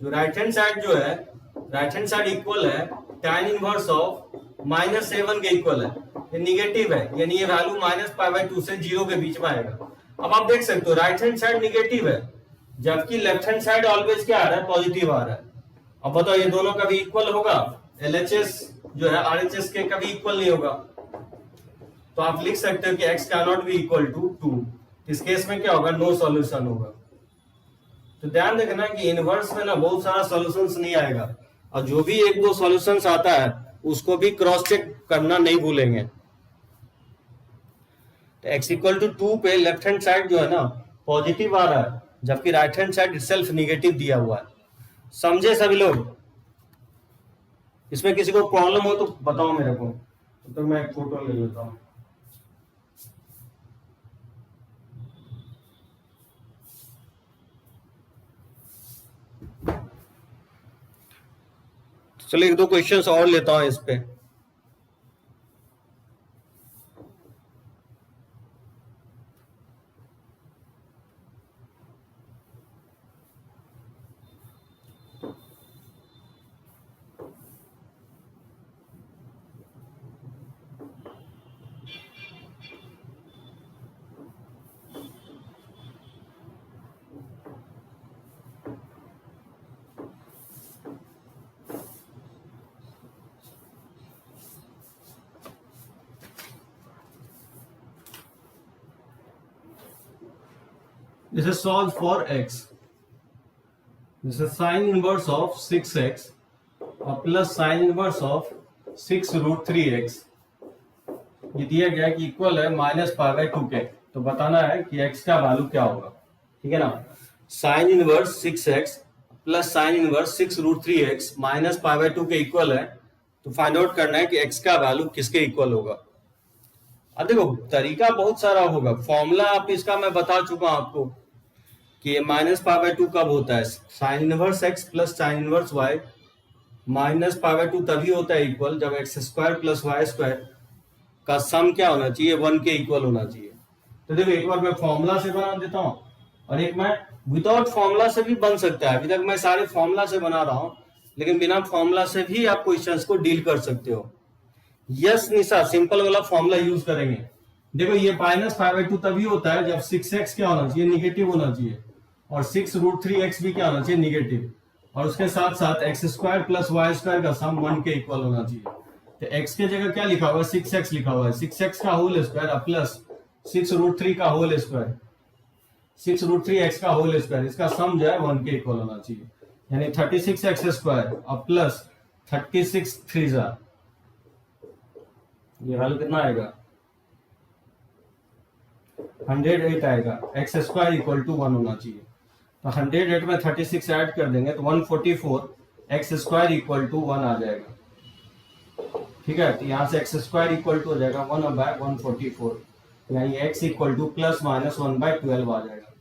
जो राइट हैंड साइड जो है, राइट हैंड साइड इक्वल है tan इनवर्स ऑफ -7 के इक्वल है, ये निगेटिव है, यानी ये वैल्यू -π/2 से 0 के बीच में आएगा। अब आप देख सकते हो राइट हैंड साइड निगेटिव है जबकि लेफ्ट हैंड साइड ऑलवेज क्या आ रहा है, पॉजिटिव आ रहा है। अब बताओ ये दोनों कभी इक्वल होगा, LHS जो है RHS के कभी इक्वल नहीं होगा। तो आप लिख सकते हो कि x cannot be equal to 2। इस केस में क्या होगा, नो सॉल्यूशन होगा। तो ध्यान रखना कि इनवर्स में ना बहुत सारा सॉल्यूशंस नहीं आएगा और जो भी 1-2 सॉल्यूशंस आता है उसको भी क्रॉस चेक करना नहीं भूलेंगे। तो x इक्वल टू 2 पे लेफ्ट हैंड साइड जो है ना पॉजिटिव आ रहा है जबकि right hand side itself negative दिया हुआ है। समझे सभी लोग? इसमें किसी को प्रॉब्लम हो तो बताओ मेरे को, तो मैं एक फोटो ले लेता हूं। चलिए 1-2 क्वेश्चंस और लेता हूं इस पे। This is solved for x. This is sin inverse of 6x और plus sin inverse of 6√3x। ये दिया गया है कि इक्वल है -π/2 के। तो बताना है कि x का वैल्यू क्या होगा, ठीक है ना। sin inverse 6x plus sin inverse 6√3x -π/2 के इक्वल है। तो फाइंड आउट करना है कि x का वैल्यू किसके इक्वल होगा। अब देखो तरीका बहुत सारा होगा, फॉर्मूला आप इसका मैं बता चुका हूं आपको कि ये -π/2 कब होता है, sin inverse x plus sin inverse y -π/2 तभी होता है इक्वल जब x² प्लस y² का सम क्या होना चाहिए, 1 के इक्वल होना चाहिए। तो देखो एक बार मैं फॉर्मूला से बना देता हूं और एक मैं विदाउट फॉर्मूला से भी बन सकता है। अभी तक मैं सारे फॉर्मूला से बना रहा हूं लेकिन बिना फॉर्मूला से भी आप क्वेश्चंस को डील कर सकते हो। यस निशा, सिंपल वाला फॉर्मूला यूज करेंगे। देखो ये -π/2 तभी होता है जब 6x क्या होना चाहिए, निगेटिव होना चाहिए और 6√3x भी क्या होना चाहिए, निगेटिव, और उसके साथ साथ x² प्लस y² का सम 1 के इक्वल होना चाहिए। तो x के जगह क्या लिखा हुआ है, 6x लिखा हुआ है, 6x का होल स्क्वायर प्लस 6√3 का होल स्क्वायर, 6√3x का होल स्क्वायर, इसका सम जो है 1 के इक्वल होना चाहिए, यानी 36x² और प्लस 36 3 ये वैल्यू कितना आएगा, 108 आएगा। x² इक्वल टू 1 होना चाहिए। तो 108 में 36 ऐड कर देंगे तो 144, x² इक्वल टू 1 आ जाएगा, ठीक है। तो यहाँ से x² इक्वल टू हो जाएगा 1/144, यानी x equal two plus minus 1/12 आ जाएगा।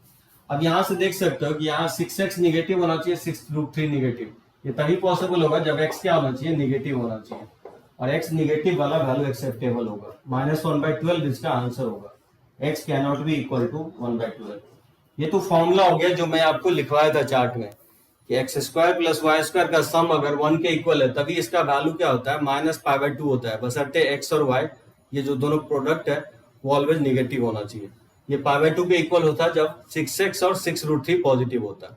अब यहाँ से देख सकते हो कि यहाँ 6x निगेटिव होना चाहिए, 6√3 निगेटिव, ये तभी पॉसिबल होगा जब x क्या होना चाहिए, निगेटिव होना चाहिए, और x निगेटिव वाला वैल्यू एक्सेप्टेबल होगा। -1/12 इसका आंसर होगा। x cannot be equal to 1/12। ये तो फॉर्मूला हो गया जो मैं आपको लिखवाया था चार्ट में कि x² + y² का सम अगर 1 के इक्वल है तभी इसका वैल्यू क्या होता है, -π/2 होता है, बशर्ते x और y ये जो दोनों प्रोडक्ट है वो ऑलवेज निगेटिव होना चाहिए। ये π/2 के इक्वल होता है जब 6x और 6√3 पॉजिटिव होता है।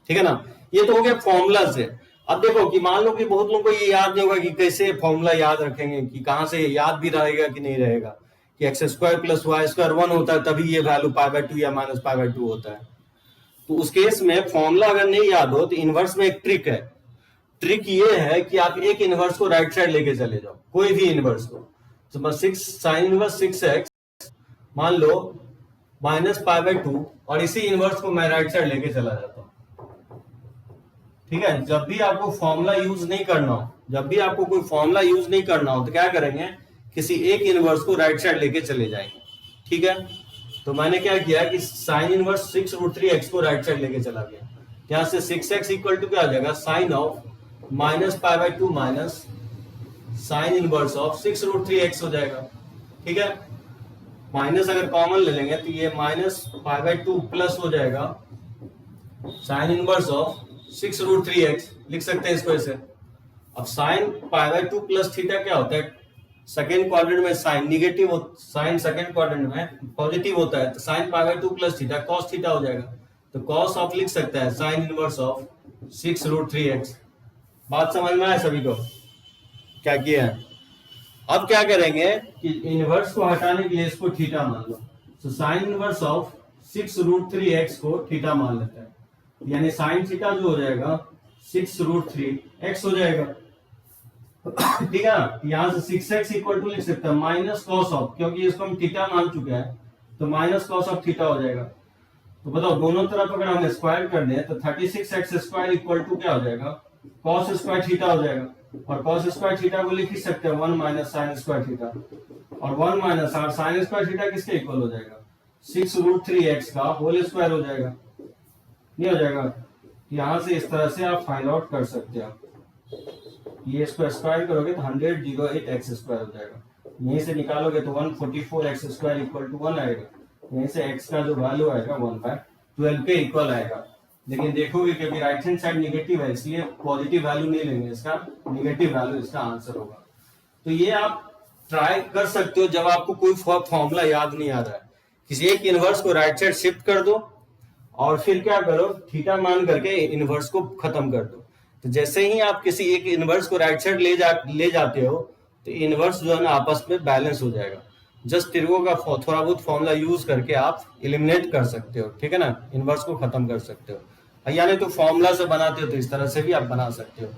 ठीक है ना, ये तो हो गया फॉर्मूला से। अब देखो कि मान लो कि बहुत लोगों को ये याद नहीं होगा कि कैसे फॉर्मूला याद रखेंगे, कि कहां से याद भी रहेगा कि नहीं रहेगा कि x² + y² 1 होता है तभी ये वैल्यू π/2 या -π/2 होता है। तो उस केस में फॉर्मूला अगर नहीं याद हो तो इनवर्स में एक ट्रिक है। ट्रिक ये है कि आप एक इनवर्स को राइट साइड लेके चले जाओ, कोई भी इनवर्स को। तो 6 sin इनवर्स 6x मान लो -π/2, और इसी इनवर्स को मैं राइट साइड लेके चला जाता हूं। ठीक है, जब भी आपको फॉर्मूला यूज नहीं करना हो, जब भी आपको कोई फॉर्मूला यूज नहीं करना हो तो क्या करेंगे, किसी एक इनवर्स को राइट साइड लेके चले जाएंगे। ठीक है, तो मैंने क्या किया कि साइन इनवर्स 6√3x को राइट साइड लेके चला गया। यहां से 6x इक्वल टू क्या आ जाएगा, sine of -π/2 minus sine inverse of 6√3x हो जाएगा। ठीक है, माइनस अगर कॉमन ले लेंगे तो ये -π/2 प्लस हो जाएगा साइन इनवर्स ऑफ 6√3x, लिख सकते हैं इसको ऐसे। अब साइन π/2 प्लस थीटा क्या होता है, सेकेंड क्वाड्रेंट में sine negative, sine second quadrant में पॉजिटिव होता है, तो sine π/2 plus theta cos theta हो जाएगा। तो कॉस ऑफ लिख सकता है साइन इनवर्स ऑफ 6√3x। बात समझ में आया सभी को, क्या किया है? अब क्या करेंगे कि इनवर्स को हटाने के लिए इसको थीटा मान लो, तो साइन इनवर्स ऑफ 6√3x को थीटा मान लेते हैं, यानी साइन थीटा जो हो जाएगा 6√3x हो जाएगा। ठीक है, यहां से 6x इक्वल टू लिख सकते हैं माइनस कॉस ऑफ, क्योंकि इसको हम थीटा मान चुके हैं तो माइनस कॉस ऑफ थीटा हो जाएगा। तो बताओ दोनों तरफ अगर हम स्क्वायर कर दें तो 36x² इक्वल टू क्या हो जाएगा, कॉस स्क्वायर थीटा हो जाएगा। और कॉस स्क्वायर थीटा को लिख ही सकते हैं 1 माइनस साइन स्क्वायर थीटा, और 1 माइनस साइन स्क्वायर थीटा किसके इक्वल हो जाएगा, 6√3x का होल स्क्वायर हो जाएगा। नहीं हो जाएगा, यहां से इस तरह से आप फाइंड आउट कर सकते हो। ये इसको स्क्वायर करोगे तो 108x² हो जाएगा। यहीं से निकालोगे तो 144x² इक्वल टू 1 आएगा। यहीं से x का जो वैल्यू आएगा 1/12 के इक्वल आएगा। लेकिन देखोगे कि राइट हैंड साइड निगेटिव है, इसलिए पॉजिटिव वैल्यू नहीं लेंगे, इसका निगेटिव वैल्यू इसका आंसर होगा। तो ये आप ट्राई कर सकते हो जब आपको कोई फॉर्मूला याद नहीं आ रहा है, किसी एक इनवर्स को राइट साइड शिफ्ट कर दो और फिर क्या करो, थीटा मान करके इनवर्स को खत्म कर दो। तो जैसे ही आप किसी एक इनवर्स को राइट साइड ले जाते हो तो इनवर्स जो है ना आपस में बैलेंस हो जाएगा। जस्ट त्रिकों का थोड़ा बहुत फॉर्मूला यूज करके आप एलिमिनेट कर सकते हो। ठीक है ना, इनवर्स को खत्म कर सकते हो। यानी तो फॉर्मूला से बनाते हो तो इस तरह से भी आप बना सकते हो।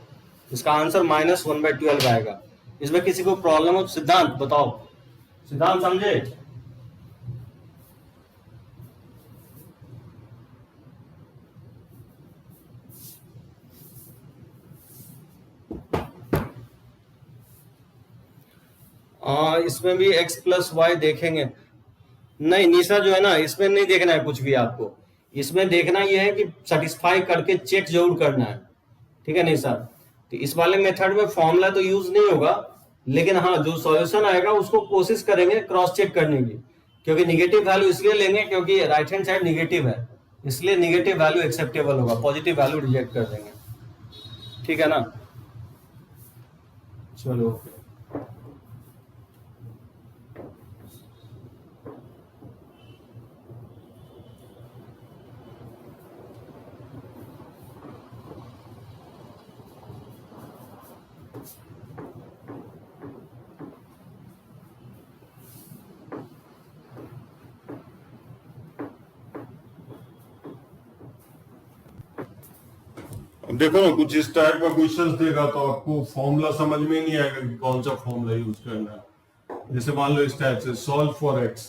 इसका आंसर -1/12 आएगा। इसमें किसी को प्रॉब्लम हो, सिद्धांत बताओ, सिद्धांत समझे? इसमें भी x प्लस वाई देखेंगे। नहीं निशा जो है ना, इसमें नहीं देखना है कुछ भी आपको। इसमें देखना यह है कि सेटिस्फाई करके चेक जरूर करना है। ठीक है निशा, तो इस वाले मेथड में फॉर्मूला तो यूज नहीं होगा, लेकिन हाँ जो सॉल्यूशन आएगा उसको कोशिश करेंगे क्रॉस चेक करने की, क्योंकि निगेटिव वैल्यू इसलिए लेंगे क्योंकि राइट हैंड साइड निगेटिव है, इसलिए निगेटिव वैल्यू एक्सेप्टेबल होगा, पॉजिटिव वैल्यू रिजेक्ट कर देंगे। ठीक है ना, चलो देखो ना, कुछ इस टाइप का क्वेश्चन देगा तो आपको फॉर्मूला समझ में नहीं आएगा कि कौन सा फॉर्मूला यूज करना है। जैसे मान लो इस टाइप से solve for x,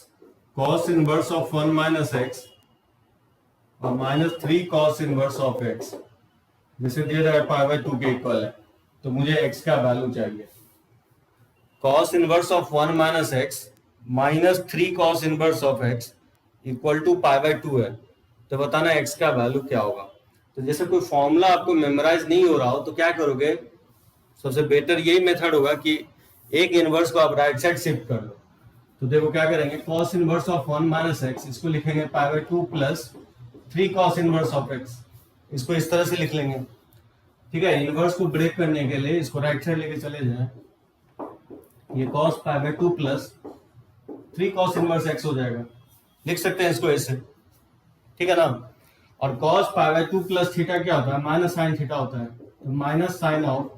cos inverse of 1 minus x और -3 cos इनवर्स ऑफ x, जैसे दे रहा है π/2 के इक्वल है, तो मुझे x का वैल्यू चाहिए। cos inverse of 1 minus x -3 cos inverse of x equal to π/2 है, तो बताना x का वैल्यू क्या होगा। तो जैसे कोई फॉर्मूला आपको मेमोराइज नहीं हो रहा हो तो क्या करोगे, सबसे बेटर यही मेथड होगा कि एक इनवर्स को आप राइट साइड शिफ्ट कर लो। तो देखो क्या करेंगे, cos inverse of 1 minus x, इसको लिखेंगे पाई by 2 plus 3 cos inverse of x, इसको इस तरह से लिख लेंगे। ठीक है, इनवर्स को ब्रेक करने के लिए इसको राइट साइड लेके चले जाए, ये cos pi by 2 plus 3 cos inverse x हो जाएगा, लिख सकते हैं इसको ऐसे। ठीक है ना, और cos pi by 2 plus theta क्या होता है, माइनस साइन थीटा होता है, तो minus sine of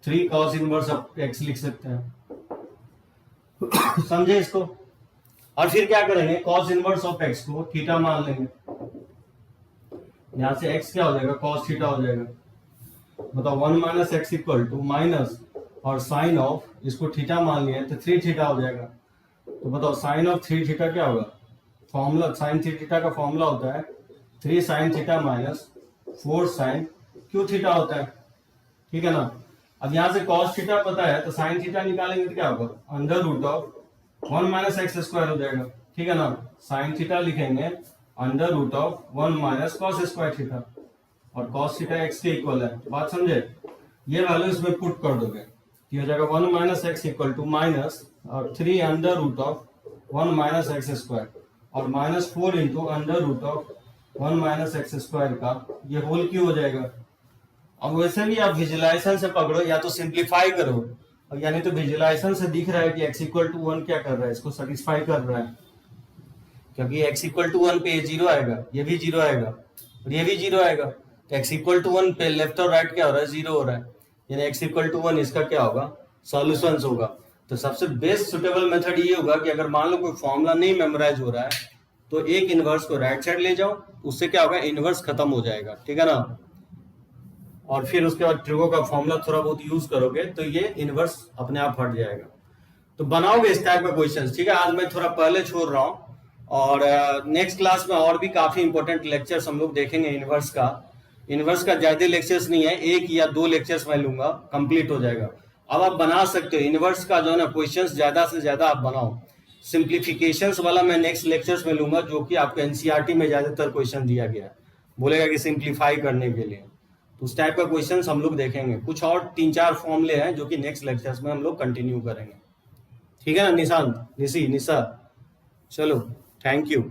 3 cos inverse of x लिख सकते हैं। समझे इसको। और फिर क्या करेंगे, cos इनवर्स ऑफ एक्स को थीटा मान लेंगे, यहां से x क्या हो जाएगा, cos थीटा हो जाएगा। बताओ 1 minus x equal to minus और साइन ऑफ, इसको थीटा मान लिया तो 3 थीटा हो जाएगा। तो बताओ साइन ऑफ 3 थीटा क्या होगा, फॉर्मूला साइन थीटा का फॉर्मूला होता है 3 sine theta minus 4 sine cube theta होता है। ठीक है ना, अब यहाँ से cos थीटा पता है तो साइन थीटा निकालेंगे तो क्या होगा, under root of 1 minus x square हो जाएगा। ठीक है ना, साइन थीटा लिखेंगे under root of 1 minus cos square theta, और cos थीटा x के इक्वल है। बात समझे, ये वैल्यू इसमें पुट कर दोगे, ये हो जाएगा 1 minus x equal to minus और 3 under root of 1 minus x square और minus 4 into under root of 1 minus x square का ये होल क्यू हो जाएगा। अब वैसे भी आप विजुलाइजेशन से पकड़ो या तो सिंप्लीफाई करो, और यानी तो विजुलाइजेशन से दिख रहा है कि x इक्वल टू 1 क्या कर रहा है, इसको सेटिस्फाई कर रहा है, क्योंकि x इक्वल टू 1 पे ये 0 आएगा, ये भी 0 आएगा और ये भी 0 आएगा, तो x इक्वल टू 1 पे लेफ्ट और राइट क्या हो रहा है, 0 हो रहा है, यानी x इक्वल टू 1 इसका क्या होगा, सॉल्यूशन होगा। तो सबसे बेस्ट सुटेबल मेथड ये होगा कि अगर मान लो कोई फॉर्मूला नहीं मेमोराइज हो रहा है तो एक इनवर्स को राइट साइड ले जाओ, उससे क्या होगा, इनवर्स खत्म हो जाएगा। ठीक है ना, और फिर उसके बाद ट्रिगो का फॉर्मूला थोड़ा बहुत यूज करोगे तो ये इनवर्स अपने आप हट जाएगा। तो बनाओगे इस टाइप का क्वेश्चन। ठीक है, आज मैं थोड़ा पहले छोड़ रहा हूँ, और नेक्स्ट क्लास में और भी काफी इंपॉर्टेंट लेक्चर्स हम लोग देखेंगे इनवर्स का। इनवर्स का ज्यादा लेक्चर्स नहीं है, 1 या 2 लेक्चर्स मैं लूंगा, कंप्लीट हो जाएगा। अब आप बना सकते हो इनवर्स का जो है ना क्वेश्चन, ज्यादा से ज्यादा आप बनाओ। सिंप्लीफिकेशंस वाला मैं नेक्स्ट लेक्चर्स में लूंगा, जो कि आपको एनसीईआरटी में ज्यादातर क्वेश्चन दिया गया है, बोलेगा कि सिंप्लीफाई करने के लिए, तो उस टाइप का क्वेश्चंस हम लोग देखेंगे। कुछ और 3-4 फॉर्मूले हैं जो कि नेक्स्ट लेक्चर्स में हम लोग कंटिन्यू करेंगे। ठीक है ना निशांत, निशा, चलो थैंक यू।